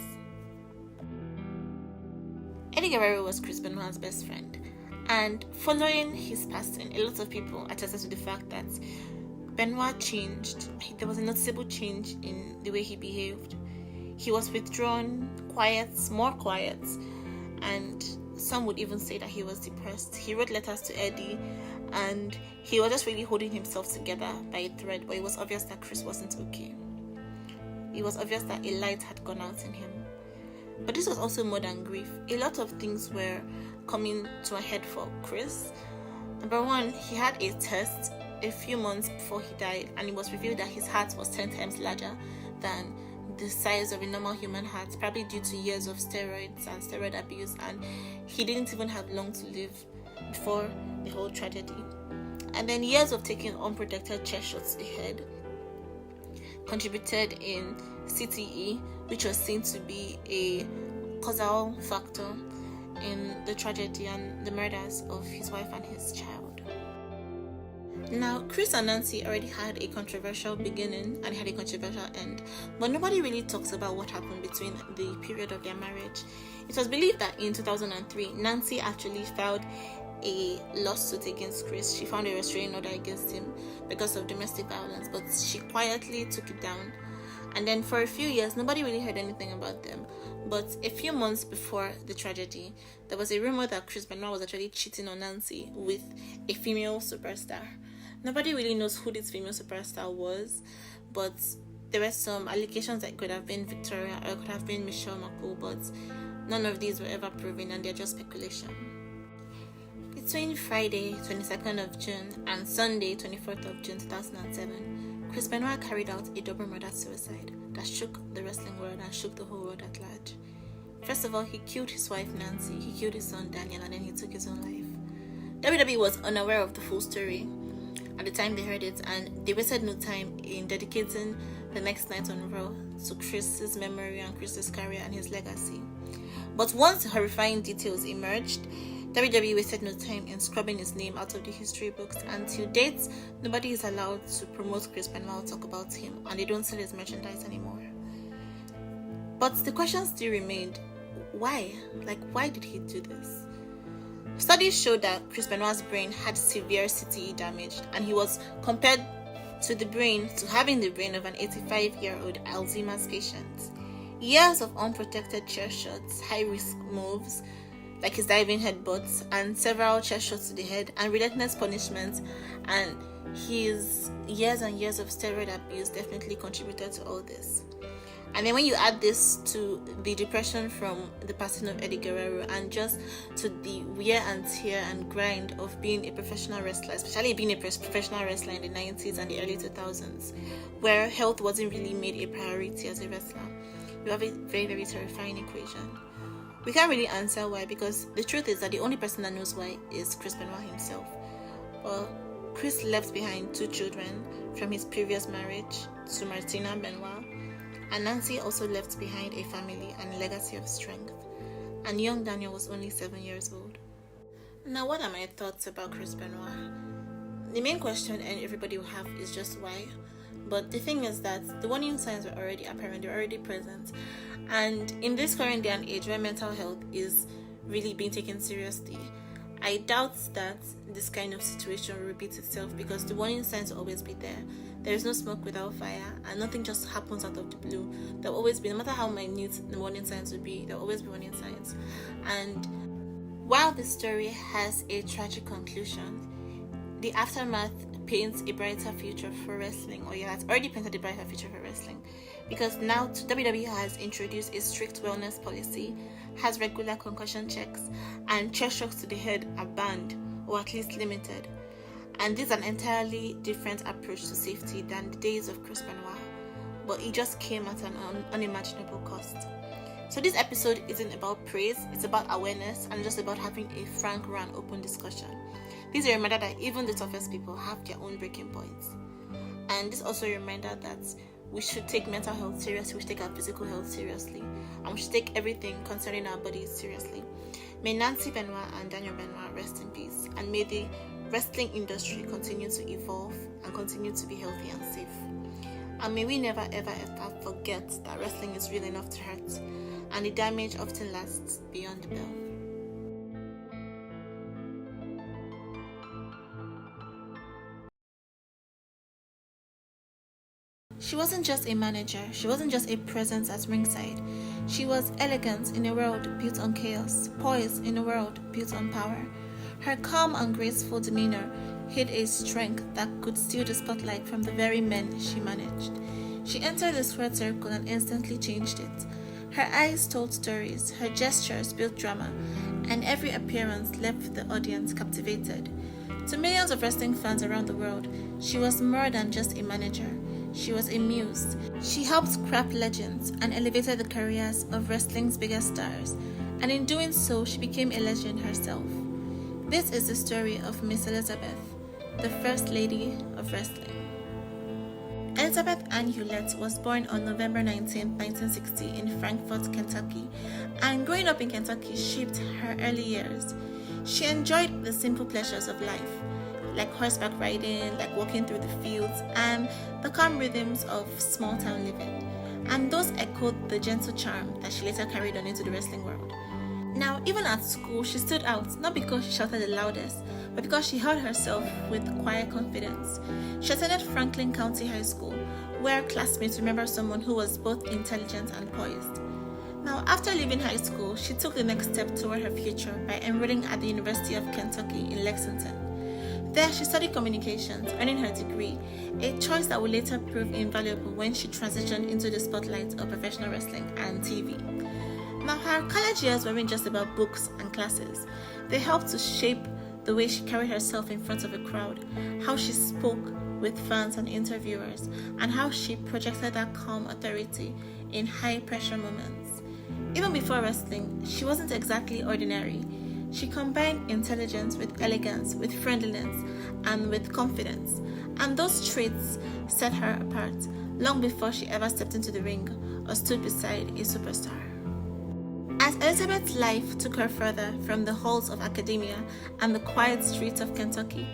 Eddie Guerrero was Chris Benoit's best friend, and following his passing, a lot of people attested to the fact that Benoit changed. There was a noticeable change in the way he behaved. He was withdrawn, more quiet, and some would even say that he was depressed. He wrote letters to Eddie, and he was just really holding himself together by a thread, but it was obvious that Chris wasn't okay. It was obvious that a light had gone out in him. But this was also more than grief. A lot of things were coming to a head for Chris. Number one, he had a test a few months before he died, and it was revealed that his heart was 10 times larger than the size of a normal human heart, probably due to years of steroids and steroid abuse, and he didn't even have long to live before the whole tragedy. And then years of taking unprotected chest shots to the head contributed in CTE, which was seen to be a causal factor in the tragedy and the murders of his wife and his child. Now, Chris and Nancy already had a controversial beginning and had a controversial end, but nobody really talks about what happened between the period of their marriage. It was believed that in 2003, Nancy actually filed a lawsuit against Chris. She found a restraining order against him because of domestic violence, but she quietly took it down. And then for a few years, nobody really heard anything about them. But a few months before the tragedy, there was a rumor that Benoit was actually cheating on Nancy with a female superstar. Nobody really knows who this female superstar was, but there were some allegations that it could have been Victoria or it could have been Michelle McCool, but none of these were ever proven and they're just speculation. Between Friday, 22nd of June and Sunday, 24th of June 2007, Benoit carried out a double murder suicide that shook the wrestling world and shook the whole world at large. First of all, he killed his wife Nancy, he killed his son Daniel, and then he took his own life. WWE was unaware of the full story at the time they heard it, and they wasted no time in dedicating the next night on Raw to Chris's memory and Chris's career and his legacy. But once the horrifying details emerged, WWE wasted no time in scrubbing his name out of the history books, and till date, nobody is allowed to promote Benoit or talk about him, and they don't sell his merchandise anymore. But the question still remained, why? Why did he do this? Studies showed that Benoit's brain had severe CTE damage, and he was compared to having the brain of an 85-year-old Alzheimer's patient. Years of unprotected chest shots, high-risk moves, like his diving headbutts, and several chest shots to the head, and relentless punishments, and his years and years of steroid abuse definitely contributed to all this. And then when you add this to the depression from the passing of Eddie Guerrero, and just to the wear and tear and grind of being a professional wrestler, especially being a professional wrestler in the 90s and the early 2000s, where health wasn't really made a priority as a wrestler, you have a very, very terrifying equation. We can't really answer why, because the truth is that the only person that knows why is Benoit himself. Well, Chris left behind 2 children from his previous marriage to Martina Benoit, and Nancy also left behind a family and a legacy of strength. And young Daniel was only 7 years old. Now, what are my thoughts about Benoit? The main question everybody will have is just why. But the thing is that the warning signs were already apparent, they were already present. And in this current day and age where mental health is really being taken seriously, I doubt that this kind of situation will repeat itself, because the warning signs will always be there. There is no smoke without fire, and nothing just happens out of the blue. There will always be, no matter how minute the warning signs will be, there will always be warning signs. And while the story has a tragic conclusion, the aftermath paints a brighter future for wrestling, or has already painted a brighter future for wrestling, because now WWE has introduced a strict wellness policy, has regular concussion checks, and chest shocks to the head are banned, or at least limited. And this is an entirely different approach to safety than the days of Benoit, but it just came at an unimaginable cost. So this episode isn't about praise, it's about awareness and just about having a frank, raw and open discussion. This is a reminder that even the toughest people have their own breaking points. And this is also a reminder that we should take mental health seriously, we should take our physical health seriously, and we should take everything concerning our bodies seriously. May Nancy Benoit and Daniel Benoit rest in peace, and may the wrestling industry continue to evolve and continue to be healthy and safe. And may we never ever forget that wrestling is real enough to hurt, and the damage often lasts beyond the bell. She wasn't just a manager, she wasn't just a presence at ringside. She was elegant in a world built on chaos, poised in a world built on power. Her calm and graceful demeanor hid a strength that could steal the spotlight from the very men she managed. She entered the squared circle and instantly changed it. Her eyes told stories, her gestures built drama, and every appearance left the audience captivated. To millions of wrestling fans around the world, she was more than just a manager. She was a muse. She helped craft legends and elevated the careers of wrestling's biggest stars, and in doing so, she became a legend herself. This is the story of Miss Elizabeth, the First Lady of Wrestling. Elizabeth Ann Hewlett was born on November 19, 1960 in Frankfort, Kentucky, and growing up in Kentucky shaped her early years. She enjoyed the simple pleasures of life, like horseback riding, like walking through the fields, and the calm rhythms of small-town living. And those echoed the gentle charm that she later carried on into the wrestling world. Now, even at school, she stood out, not because she shouted the loudest, but because she held herself with quiet confidence. She attended Franklin County High School, where classmates remember someone who was both intelligent and poised. Now, after leaving high school, she took the next step toward her future by enrolling at the University of Kentucky in Lexington. There, she studied communications, earning her degree, a choice that would later prove invaluable when she transitioned into the spotlight of professional wrestling and TV. Now, her college years weren't just about books and classes. They helped to shape the way she carried herself in front of a crowd, how she spoke with fans and interviewers, and how she projected that calm authority in high-pressure moments. Even before wrestling, she wasn't exactly ordinary. She combined intelligence with elegance, with friendliness, and with confidence. And those traits set her apart long before she ever stepped into the ring or stood beside a superstar. As Elizabeth's life took her further from the halls of academia and the quiet streets of Kentucky,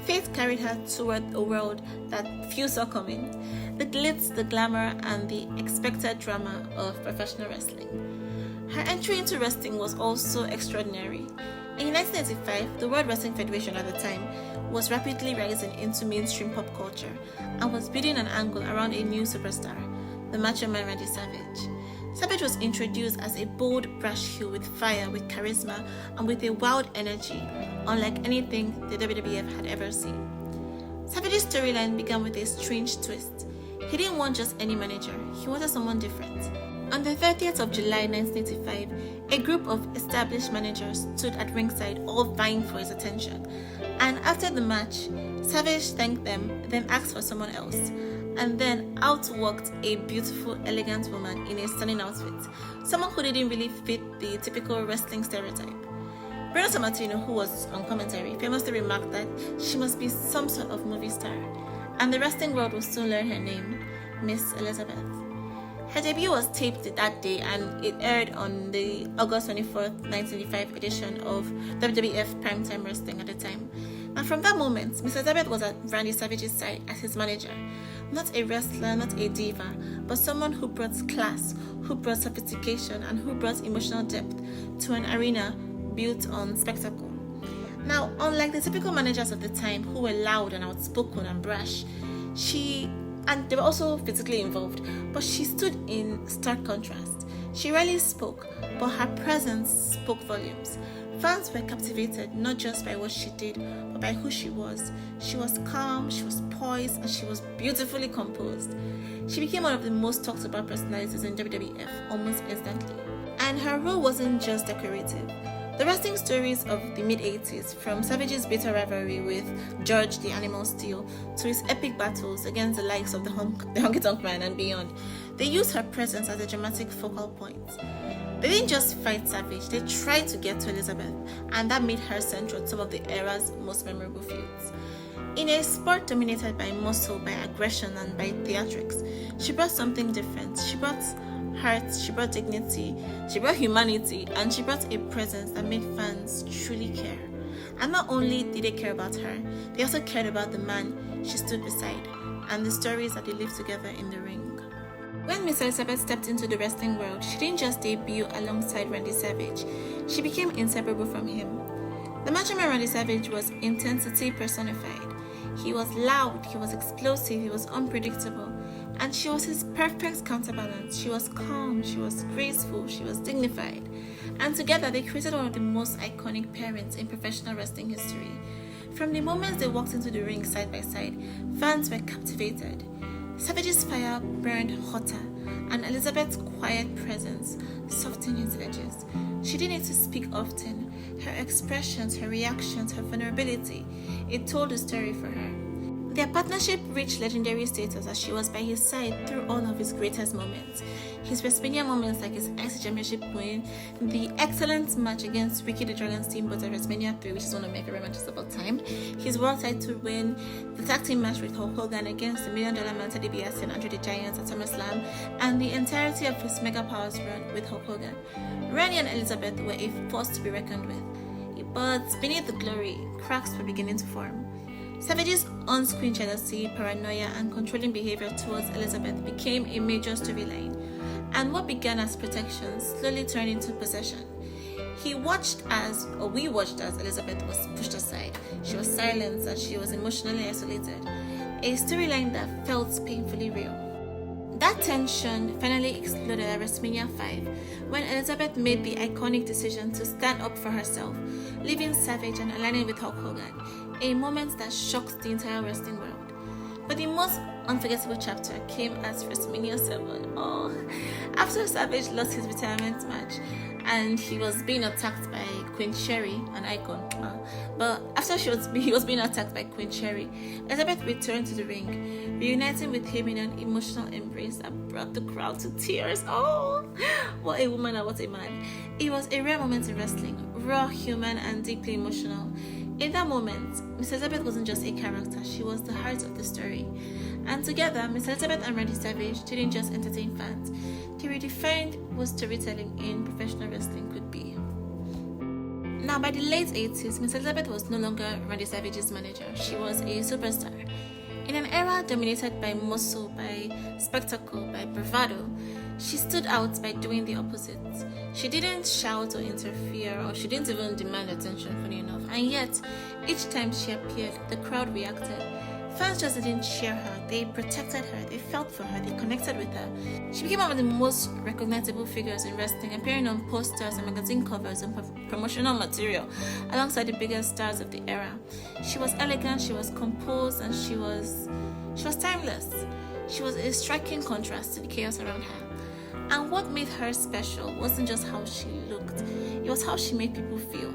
fate carried her toward a world that few saw coming: the glitz, the glamour, and the expected drama of professional wrestling. Her entry into wrestling was also extraordinary. In 1985, the World Wrestling Federation at the time was rapidly rising into mainstream pop culture and was building an angle around a new superstar, the Macho Man Randy Savage. Savage was introduced as a bold, brash heel with fire, with charisma, and with a wild energy, unlike anything the WWF had ever seen. Savage's storyline began with a strange twist. He didn't want just any manager, he wanted someone different. On the 30th of July 1985, a group of established managers stood at ringside, all vying for his attention. And after the match, Savage thanked them, then asked for someone else, and then out-walked a beautiful, elegant woman in a stunning outfit, someone who didn't really fit the typical wrestling stereotype. Benoit, who was on commentary, famously remarked that she must be some sort of movie star, and the wrestling world will soon learn her name, Miss Elizabeth. Her debut was taped that day, and it aired on the August 24th, 1985 edition of WWF Primetime Wrestling at the time. And from that moment, Miss Elizabeth was at Randy Savage's side as his manager. Not a wrestler, not a diva, but someone who brought class, who brought sophistication, and who brought emotional depth to an arena built on spectacle. Now, unlike the typical managers of the time who were loud and outspoken and brash, and they were also physically involved, but she stood in stark contrast. She rarely spoke, but her presence spoke volumes. Fans were captivated not just by what she did, but by who she was. She was calm, she was poised, and she was beautifully composed. She became one of the most talked about personalities in WWF almost instantly. And her role wasn't just decorative. The wrestling stories of the mid-80s, from Savage's bitter rivalry with George the Animal Steel to his epic battles against the likes of the Honky Tonk Man and beyond, they used her presence as a dramatic focal point. They didn't just fight Savage, they tried to get to Elizabeth, and that made her central to some of the era's most memorable feuds. In a sport dominated by muscle, by aggression, and by theatrics, she brought something different. She brought heart, she brought dignity, she brought humanity, and she brought a presence that made fans truly care. And not only did they care about her, they also cared about the man she stood beside and the stories that they lived together in the ring. When Miss Elizabeth stepped into the wrestling world, she didn't just debut alongside Randy Savage, she became inseparable from him. The Macho Man Randy Savage was intensity personified. He was loud, he was explosive, he was unpredictable, and she was his perfect counterbalance. She was calm, she was graceful, she was dignified, and together they created one of the most iconic pairings in professional wrestling history. From the moments they walked into the ring side by side, fans were captivated. Savage's fire burned hotter, and Elizabeth's quiet presence softened his edges. She didn't need to speak often. Her expressions, her reactions, her vulnerability, it told a story for her. Their partnership reached legendary status as she was by his side through all of his greatest moments. His WrestleMania moments like his IC Championship win, the excellent match against Ricky the Dragon Steamboat at WrestleMania 3, which is one of my favorite matches of all time, his world title win, the tag team match with Hulk Hogan against the $1 Million Man Teddy DiBiase and Andre the Giant at SummerSlam, and the entirety of his Mega Powers run with Hulk Hogan. Randy and Elizabeth were a force to be reckoned with, but beneath the glory, cracks were beginning to form. Savage's on-screen jealousy, paranoia, and controlling behavior towards Elizabeth became a major storyline, and what began as protection slowly turned into possession. We watched as Elizabeth was pushed aside. She was silenced and she was emotionally isolated, a storyline that felt painfully real. That tension finally exploded at WrestleMania 5 when Elizabeth made the iconic decision to stand up for herself, leaving Savage and aligning with Hulk Hogan, a moment that shocked the entire wrestling world. But the most unforgettable chapter came at WrestleMania 7. After Savage lost his retirement match and he was being attacked by Queen Sherry, an icon. But after he was being attacked by Queen Sherry, Elizabeth returned to the ring, reuniting with him in an emotional embrace that brought the crowd to tears. What a woman and what a man. It was a rare moment in wrestling, raw, human, and deeply emotional. In that moment, Miss Elizabeth wasn't just a character, she was the heart of the story. And together, Miss Elizabeth and Randy Savage didn't just entertain fans, they redefined what storytelling in professional wrestling could be. Now, by the late 80s, Miss Elizabeth was no longer Randy Savage's manager, she was a superstar. In an era dominated by muscle, by spectacle, by bravado, she stood out by doing the opposite. She didn't shout or interfere, or she didn't even demand attention, funny enough. And yet, each time she appeared, the crowd reacted. Fans just didn't cheer her, they protected her, they felt for her, they connected with her. She became one of the most recognizable figures in wrestling, appearing on posters and magazine covers and promotional material alongside the biggest stars of the era. She was elegant, she was composed, and she was timeless. She was a striking contrast to the chaos around her. And what made her special wasn't just how she looked, it was how she made people feel.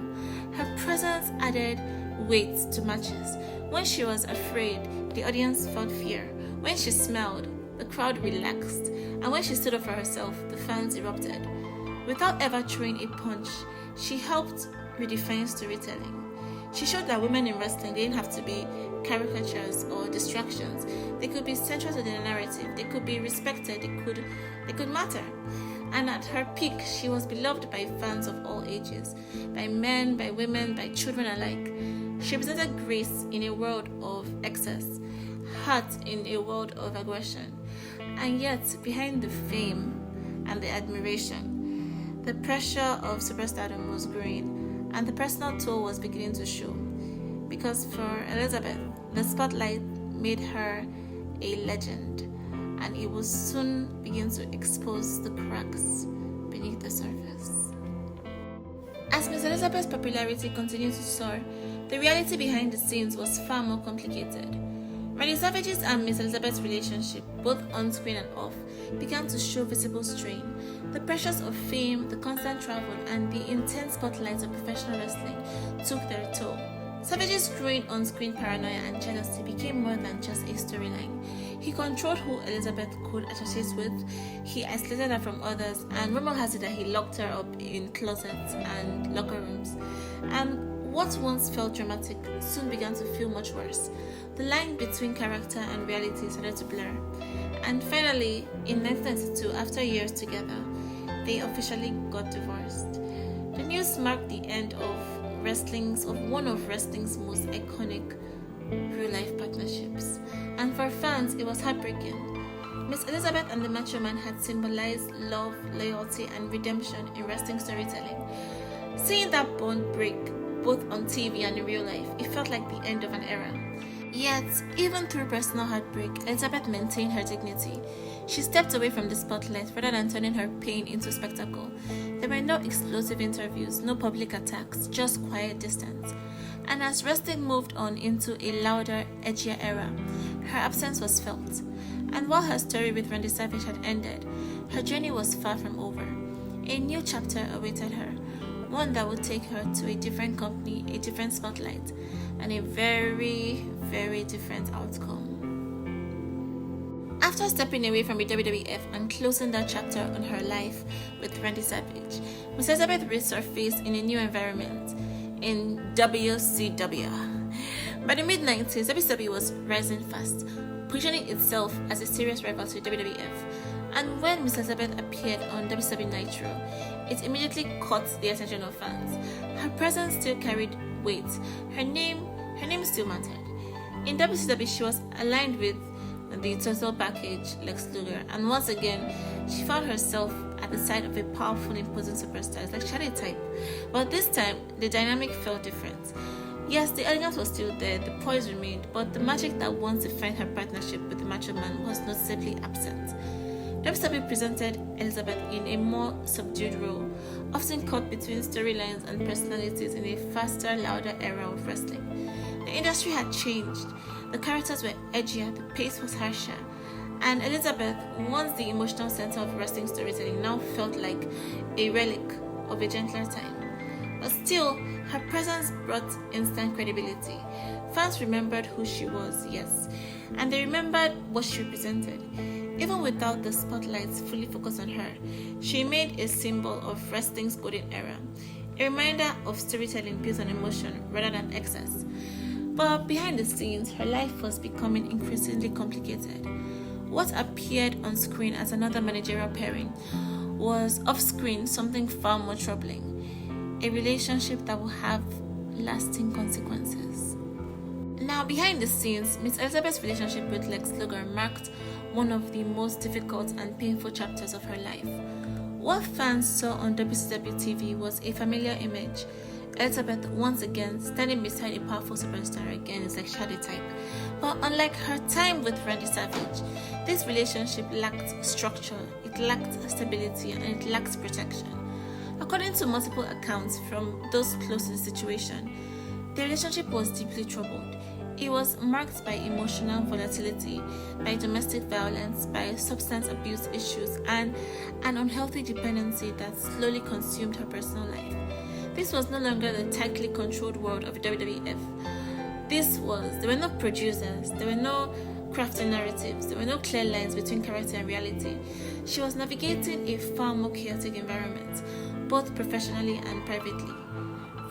Her presence added weight to matches. When she was afraid, the audience felt fear. When she smiled, the crowd relaxed. And when she stood up for herself, the fans erupted. Without ever throwing a punch, she helped redefine storytelling. She showed that women in wrestling didn't have to be caricatures or distractions. They could be central to the narrative, they could be respected, they could matter. And at her peak, she was beloved by fans of all ages, by men, by women, by children alike. She represented grace in a world of excess, heart in a world of aggression. And yet, behind the fame and the admiration, the pressure of superstardom was growing, and the personal toll was beginning to show. Because for Elizabeth, the spotlight made her a legend, and it will soon begin to expose the cracks beneath the surface. As Miss Elizabeth's popularity continued to soar, the reality behind the scenes was far more complicated. Randy Savage's and Miss Elizabeth's relationship, both on screen and off, began to show visible strain. The pressures of fame, the constant travel, and the intense spotlights of professional wrestling took their toll. Savage's growing on-screen paranoia and jealousy became more than just a storyline. He controlled who Elizabeth could associate with, he isolated her from others, and rumor has it that he locked her up in closets and locker rooms. And what once felt dramatic soon began to feel much worse. The line between character and reality started to blur. And finally, in 1992, after years together, they officially got divorced. The news marked the end of one of wrestling's most iconic real-life partnerships. And for fans, it was heartbreaking. Miss Elizabeth and the Macho Man had symbolized love, loyalty, and redemption in wrestling storytelling. Seeing that bond break, both on TV and in real life, it felt like the end of an era. Yet, even through personal heartbreak, Elizabeth maintained her dignity. She stepped away from the spotlight rather than turning her pain into spectacle. There were no explosive interviews, no public attacks, just quiet distance. And as wrestling moved on into a louder, edgier era, her absence was felt. And while her story with Randy Savage had ended, her journey was far from over. A new chapter awaited her, one that would take her to a different company, a different spotlight, and a very, very different outcome. After stepping away from the WWF and closing that chapter on her life with Randy Savage, Miss Elizabeth resurfaced in a new environment, in WCW. By the mid-90s, WCW was rising fast, positioning itself as a serious rival to WWF. And when Miss Elizabeth appeared on WCW Nitro, it immediately caught the attention of fans. Her presence still carried weight. Her name still mattered. In WCW, she was aligned with the total package Lex Luger, and once again, she found herself at the side of a powerful, imposing superstar, like Chyna type. But this time, the dynamic felt different. Yes, the elegance was still there, the poise remained, but the magic that once defined her partnership with the Macho Man was noticeably absent. WCW presented Elizabeth in a more subdued role, often caught between storylines and personalities in a faster, louder era of wrestling. The industry had changed. The characters were edgier, the pace was harsher, and Elizabeth, once the emotional center of wrestling storytelling, now felt like a relic of a gentler time. But still, her presence brought instant credibility. Fans remembered who she was, yes, and they remembered what she represented. Even without the spotlights fully focused on her, she made a symbol of wrestling's golden era, a reminder of storytelling built on emotion rather than excess. But behind the scenes, her life was becoming increasingly complicated. What appeared on screen as another managerial pairing was off-screen something far more troubling, a relationship that will have lasting consequences. Now, behind the scenes, Miss Elizabeth's relationship with Lex Luger marked one of the most difficult and painful chapters of her life. What fans saw on WCW TV was a familiar image. Elizabeth once again standing beside a powerful superstar again is like shadow type. But unlike her time with Randy Savage, this relationship lacked structure, it lacked stability, and it lacked protection. According to multiple accounts from those close to the situation, the relationship was deeply troubled. It was marked by emotional volatility, by domestic violence, by substance abuse issues, and an unhealthy dependency that slowly consumed her personal life. This was no longer the tightly controlled world of WWF. There were no producers, there were no crafting narratives, there were no clear lines between character and reality. She was navigating a far more chaotic environment, both professionally and privately.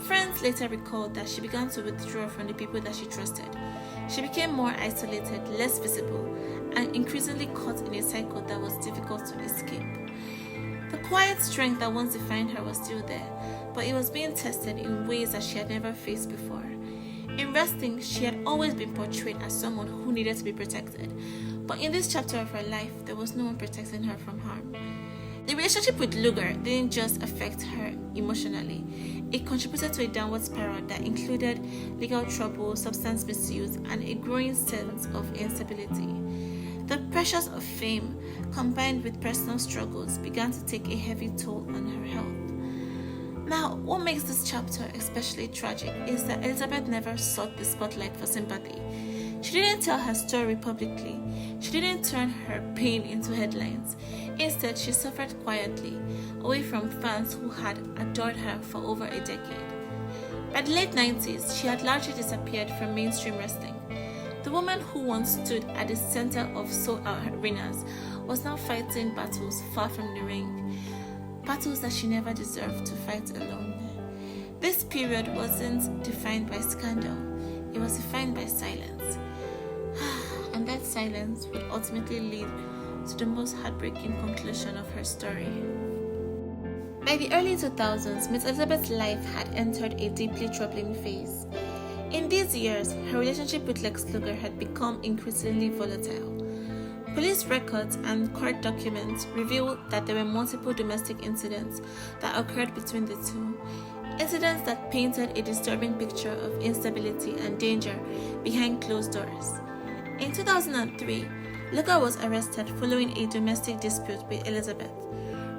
Friends later recalled that she began to withdraw from the people that she trusted. She became more isolated, less visible, and increasingly caught in a cycle that was difficult to escape. The quiet strength that once defined her was still there, but it was being tested in ways that she had never faced before. In wrestling, she had always been portrayed as someone who needed to be protected, but in this chapter of her life, there was no one protecting her from harm. The relationship with Luger didn't just affect her emotionally. It contributed to a downward spiral that included legal trouble, substance misuse, and a growing sense of instability. The pressures of fame, combined with personal struggles, began to take a heavy toll on her health. Now, what makes this chapter especially tragic is that Elizabeth never sought the spotlight for sympathy. She didn't tell her story publicly. She didn't turn her pain into headlines. Instead, she suffered quietly, away from fans who had adored her for over a decade. By the late 90s, she had largely disappeared from mainstream wrestling. The woman who once stood at the center of sold-out arenas was now fighting battles far from the ring, battles that she never deserved to fight alone. This period wasn't defined by scandal, it was defined by silence. And that silence would ultimately lead to the most heartbreaking conclusion of her story. By the early 2000s, Miss Elizabeth's life had entered a deeply troubling phase. In these years, her relationship with Lex Luger had become increasingly volatile. Police records and court documents revealed that there were multiple domestic incidents that occurred between the two, incidents that painted a disturbing picture of instability and danger behind closed doors. In 2003, Luger was arrested following a domestic dispute with Elizabeth.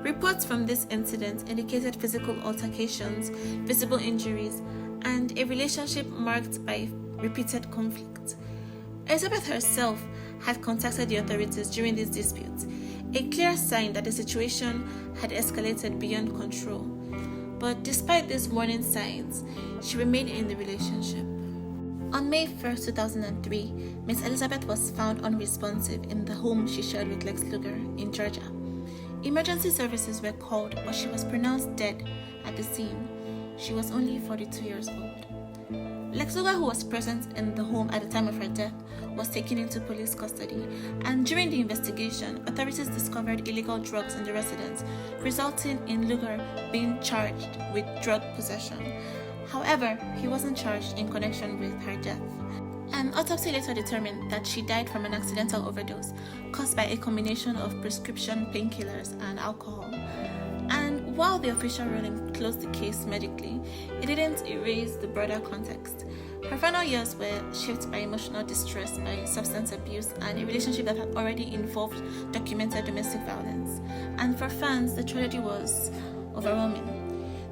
Reports from this incident indicated physical altercations, visible injuries, and a relationship marked by repeated conflict. Elizabeth herself had contacted the authorities during these disputes, a clear sign that the situation had escalated beyond control. But despite these warning signs, she remained in the relationship. On May 1st, 2003, Miss Elizabeth was found unresponsive in the home she shared with Lex Luger in Georgia. Emergency services were called, but she was pronounced dead at the scene. She was only 42 years old. Lex Luger, who was present in the home at the time of her death, was taken into police custody, and during the investigation, authorities discovered illegal drugs in the residence, resulting in Luger being charged with drug possession. However, he wasn't charged in connection with her death. An autopsy later determined that she died from an accidental overdose caused by a combination of prescription painkillers and alcohol. And while the official ruling closed the case medically, it didn't erase the broader context. Her final years were shaped by emotional distress, by substance abuse, and a relationship that had already involved documented domestic violence. And for fans, the tragedy was overwhelming.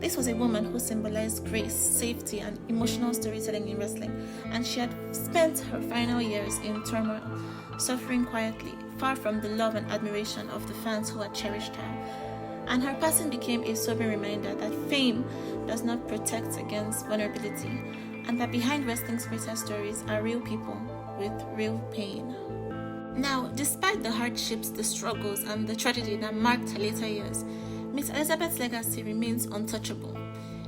This was a woman who symbolized grace, safety, and emotional storytelling in wrestling, and she had spent her final years in turmoil, suffering quietly, far from the love and admiration of the fans who had cherished her. And her passing became a sobering reminder that fame does not protect against vulnerability, and that behind wrestling's greatest stories are real people with real pain. Now, despite the hardships, the struggles, and the tragedy that marked her later years, Miss Elizabeth's legacy remains untouchable.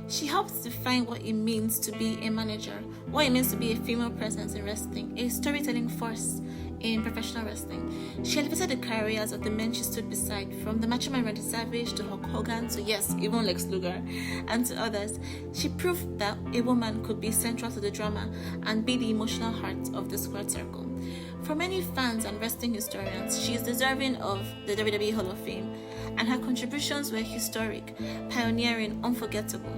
She helped define what it means to be a manager, what it means to be a female presence in wrestling, a storytelling force in professional wrestling. She elevated the careers of the men she stood beside, from the Macho Man Randy Savage to Hulk Hogan to, yes, even Lex Luger, and to others. She proved that a woman could be central to the drama and be the emotional heart of the squared circle. For many fans and wrestling historians, she is deserving of the WWE Hall of Fame, and her contributions were historic, pioneering, unforgettable.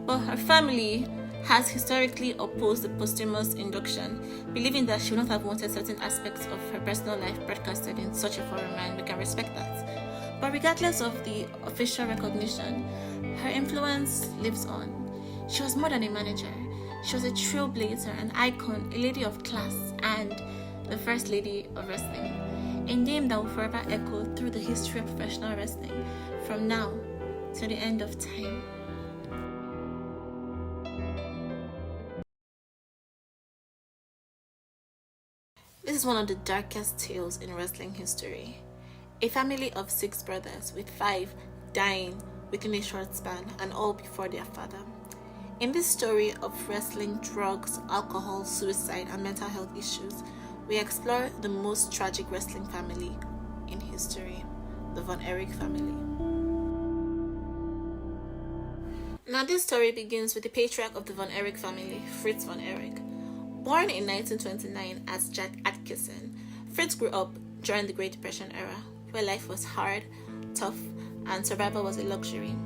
But her family has historically opposed the posthumous induction, believing that she would not have wanted certain aspects of her personal life broadcasted in such a forum, and we can respect that. But regardless of the official recognition, her influence lives on. She was more than a manager. She was a trailblazer, an icon, a lady of class, and the first lady of wrestling. A name that will forever echo through the history of professional wrestling, from now to the end of time. This is one of the darkest tales in wrestling history. A family of 6 brothers, with 5 dying within a short span, and all before their father. In this story of wrestling, drugs, alcohol, suicide, and mental health issues, we explore the most tragic wrestling family in history, the Von Erich family. Now, this story begins with the patriarch of the Von Erich family, Fritz Von Erich. Born in 1929 as Jack Atkinson, Fritz grew up during the Great Depression era, where life was hard, tough, and survival was a luxury.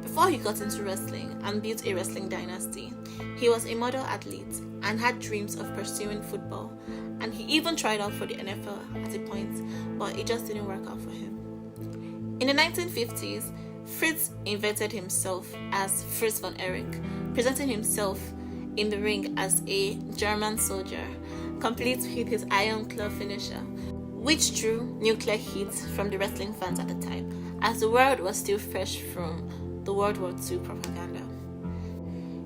Before he got into wrestling and built a wrestling dynasty, he was a model athlete and had dreams of pursuing football, and he even tried out for the NFL at a point, but it just didn't work out for him. In the 1950s, Fritz invented himself as Fritz von Erich, presenting himself in the ring as a German soldier, complete with his iron claw finisher, which drew nuclear heat from the wrestling fans at the time, as the world was still fresh from the World War II propaganda.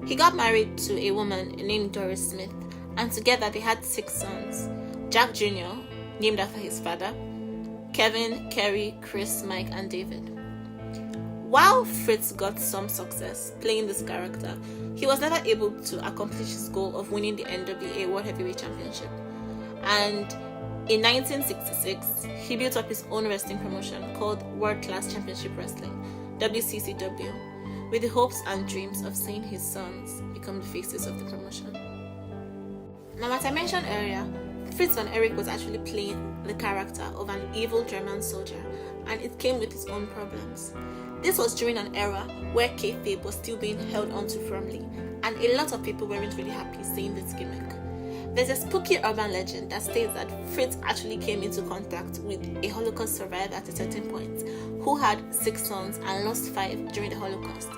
He got married to a woman named Doris Smith, and together they had 6 sons: Jack Jr., named after his father, Kevin, Kerry, Chris, Mike, and David. While Fritz got some success playing this character, he was never able to accomplish his goal of winning the NWA World Heavyweight Championship. And in 1966, he built up his own wrestling promotion called World Class Championship Wrestling, WCCW, with the hopes and dreams of seeing his sons become the faces of the promotion. Now, as I mentioned earlier, Fritz von Erich was actually playing the character of an evil German soldier, and it came with its own problems. This was during an era where kayfabe was still being held onto firmly, and a lot of people weren't really happy seeing this gimmick. There's a spooky urban legend that states that Fritz actually came into contact with a Holocaust survivor at a certain point, who had 6 sons and lost 5 during the Holocaust.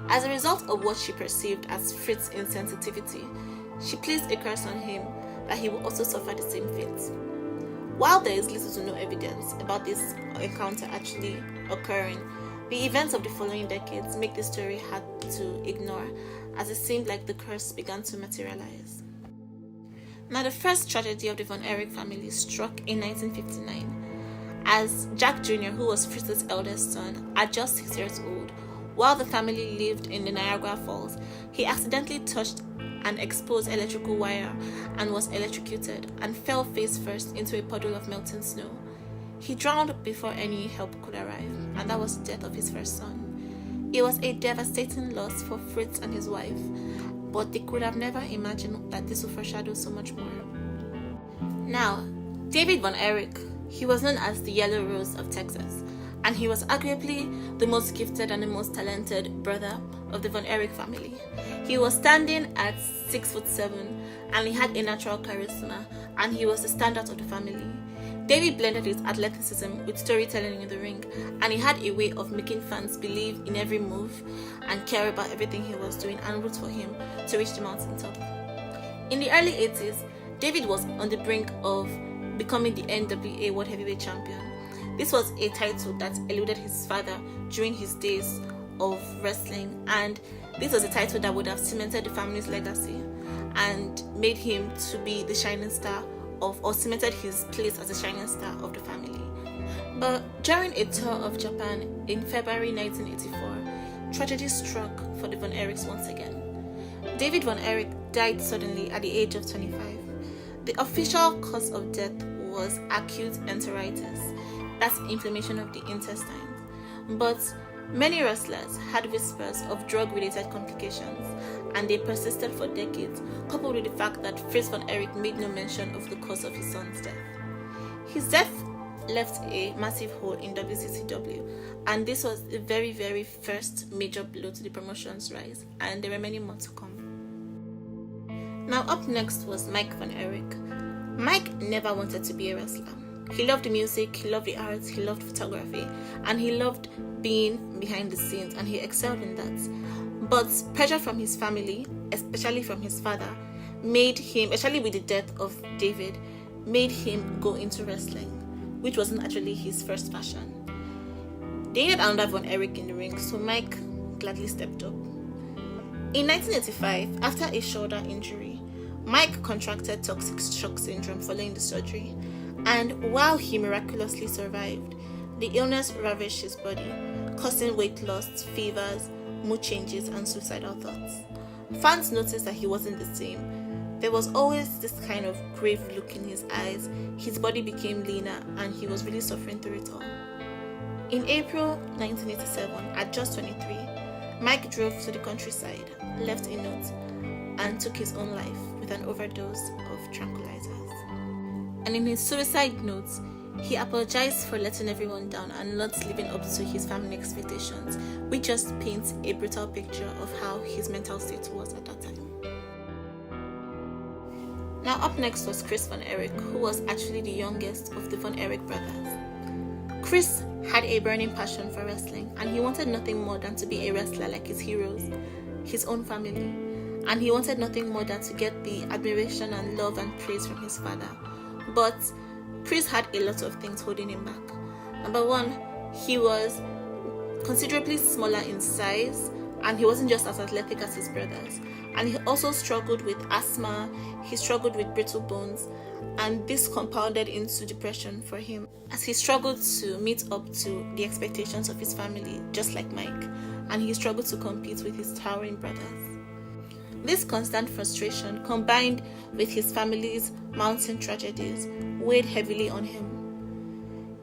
As a result of what she perceived as Fritz's insensitivity, she placed a curse on him that he would also suffer the same fate. While there is little to no evidence about this encounter actually occurring, the events of the following decades make this story hard to ignore, as it seemed like the curse began to materialize. Now, the first tragedy of the Von Erich family struck in 1959, as Jack Jr., who was Fritz's eldest son, at just 6 years old, while the family lived in the Niagara Falls, he accidentally touched an exposed electrical wire and was electrocuted and fell face first into a puddle of melting snow. He drowned before any help could arrive, and that was the death of his first son. It was a devastating loss for Fritz and his wife, but they could have never imagined that this would foreshadow so much more. Now, David Von Erich, he was known as the Yellow Rose of Texas, and he was arguably the most gifted and the most talented brother of the Von Erich family. He was standing at 6'7", and he had a natural charisma, and he was the standout of the family. David blended his athleticism with storytelling in the ring, and he had a way of making fans believe in every move and care about everything he was doing and root for him to reach the mountaintop. In the early 80s, David was on the brink of becoming the NWA World Heavyweight Champion. This was a title that eluded his father during his days of wrestling, and this was a title that would have cemented the family's legacy and made him to be the shining star or cemented his place as a shining star of the family. But during a tour of Japan in February 1984, tragedy struck for the Von Erichs once again. David Von Erich died suddenly at the age of 25. The official cause of death was acute enteritis, that's inflammation of the intestines. But many wrestlers had whispers of drug-related complications, and they persisted for decades, coupled with the fact that Fritz Von Erich made no mention of the cause of his son's death. His death left a massive hole in WCCW, and this was the very, very first major blow to the promotion's rise, and there were many more to come. Now, up next was Mike Von Erich. Mike never wanted to be a wrestler. He loved the music, he loved the arts, he loved photography, and he loved being behind the scenes, and he excelled in that. But pressure from his family, especially from his father, made him, especially with the death of David, made him go into wrestling, which wasn't actually his first passion. They needed another Von Erich in the ring, so Mike gladly stepped up. In 1985, after a shoulder injury, Mike contracted toxic shock syndrome following the surgery, and while he miraculously survived, the illness ravaged his body, causing weight loss, fevers, mood changes, and suicidal thoughts. Fans noticed that he wasn't the same. There was always this kind of grave look in his eyes, his body became leaner, and he was really suffering through it all. In April 1987, at just 23, Mike drove to the countryside, left a note, and took his own life with an overdose of tranquilizers. And in his suicide notes, he apologized for letting everyone down and not living up to his family expectations, which just paints a brutal picture of how his mental state was at that time. Now, up next was Chris Von Erich, who was actually the youngest of the Von Erich brothers. Chris had a burning passion for wrestling, and he wanted nothing more than to be a wrestler like his heroes, his own family, and he wanted nothing more than to get the admiration and love and praise from his father. But Chris had a lot of things holding him back. Number one, he was considerably smaller in size, and he wasn't just as athletic as his brothers. And he also struggled with asthma, he struggled with brittle bones, and this compounded into depression for him, as he struggled to meet up to the expectations of his family, just like Mike, and he struggled to compete with his towering brothers. This constant frustration, combined with his family's mounting tragedies, weighed heavily on him.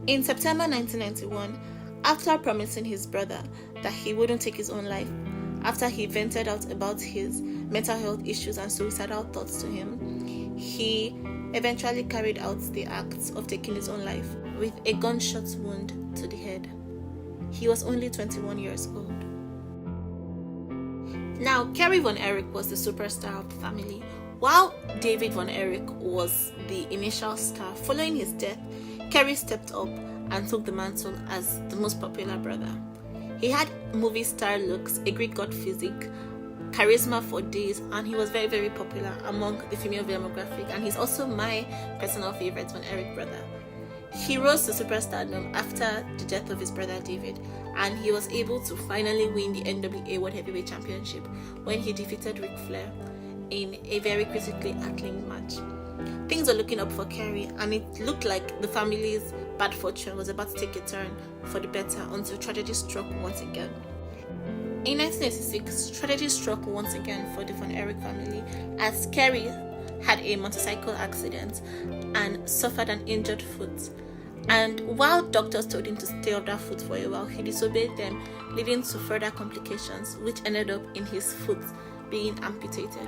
In September 1991, after promising his brother that he wouldn't take his own life, after he vented out about his mental health issues and suicidal thoughts to him, he eventually carried out the act of taking his own life with a gunshot wound to the head. He was only 21 years old. Now, Kerry Von Erich was the superstar of the family, while David Von Erich was the initial star. Following his death, Kerry stepped up and took the mantle as the most popular brother. He had movie star looks, a Greek god physique, charisma for days, and he was very, very popular among the female demographic, and he's also my personal favorite Von Erich brother. He rose to superstardom after the death of his brother David, and he was able to finally win the NWA World Heavyweight Championship when he defeated Ric Flair in a very critically acclaimed match. Things were looking up for Kerry, and it looked like the family's bad fortune was about to take a turn for the better until tragedy struck once again. In 1986, tragedy struck once again for the Von Erich family as Kerry had a motorcycle accident and suffered an injured foot. And while doctors told him to stay off that foot for a while, he disobeyed them, leading to further complications, which ended up in his foot being amputated.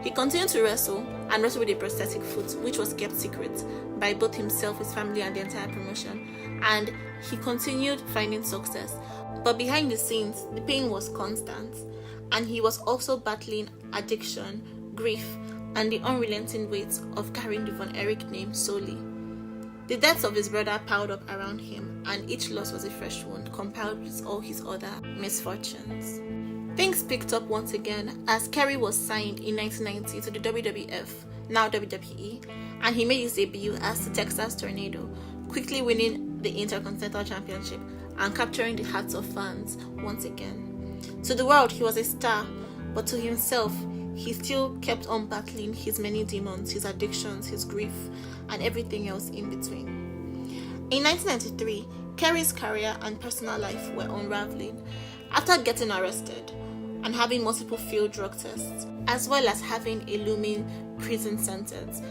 He continued to wrestle and wrestle with a prosthetic foot, which was kept secret by both himself, his family, and the entire promotion. And he continued finding success. But behind the scenes, the pain was constant, and he was also battling addiction, grief, and the unrelenting weight of carrying the Von Erich name solely. The deaths of his brother piled up around him, and each loss was a fresh wound compared with all his other misfortunes. Things picked up once again as Kerry was signed in 1990 to the WWF, now WWE, and he made his debut as the Texas Tornado, quickly winning the Intercontinental Championship and capturing the hearts of fans once again. To the world, he was a star, but to himself, he still kept on battling his many demons, his addictions, his grief, and everything else in between. In 1993, Kerry's career and personal life were unraveling after getting arrested and having multiple failed drug tests, as well as having a looming prison sentence.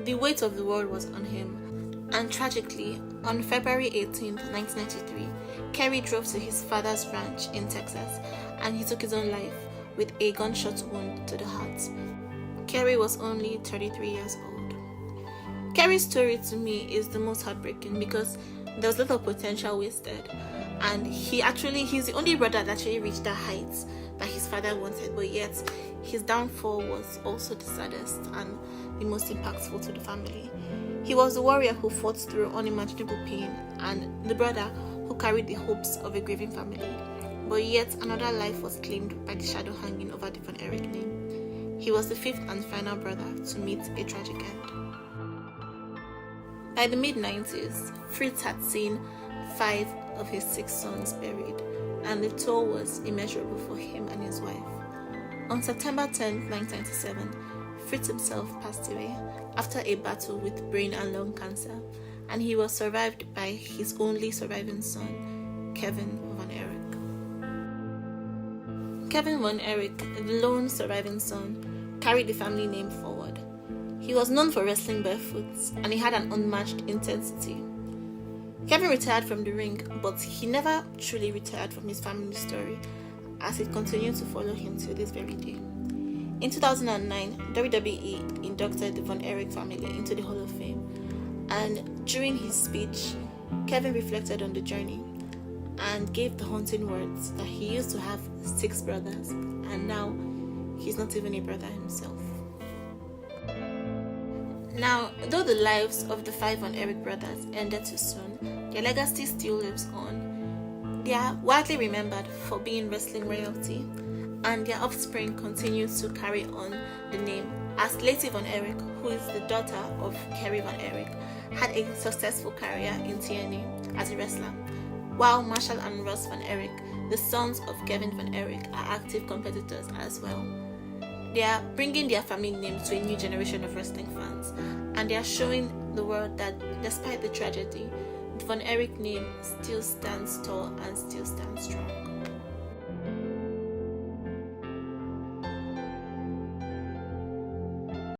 The weight of the world was on him. And tragically, on February 18, 1993, Kerry drove to his father's ranch in Texas, and he took his own life with a gunshot wound to the heart. Kerry was only 33 years old. Kerry's story to me is the most heartbreaking because there was a lot of potential wasted, and he's the only brother that actually reached the heights that his father wanted, but yet his downfall was also the saddest and the most impactful to the family. He was the warrior who fought through unimaginable pain and the brother who carried the hopes of a grieving family. But yet another life was claimed by the shadow hanging over the Von Erich name. He was the fifth and final brother to meet a tragic end. By the mid-90s, Fritz had seen 5 of his 6 sons buried, and the toll was immeasurable for him and his wife. On September 10, 1997, Fritz himself passed away after a battle with brain and lung cancer, and he was survived by his only surviving son, Kevin Von Erich. Kevin Von Erich, the lone surviving son, carried the family name forward. He was known for wrestling barefoot, and he had an unmatched intensity. Kevin retired from the ring, but he never truly retired from his family story, as it continued to follow him to this very day. In 2009, WWE inducted the Von Erich family into the Hall of Fame, and during his speech, Kevin reflected on the journey and gave the haunting words that he used to have 6 brothers, and now he's not even a brother himself. Now, though the lives of the 5 Von Erich brothers ended too soon, their legacy still lives on. They are widely remembered for being wrestling royalty, and their offspring continues to carry on the name, as Lady Von Erich, who is the daughter of Kerry Von Erich, had a successful career in TNA as a wrestler, while Marshall and Ross Von Erich, the sons of Kevin Von Erich, are active competitors as well. They are bringing their family name to a new generation of wrestling fans, and they are showing the world that despite the tragedy, the Von Erich name still stands tall and still stands strong.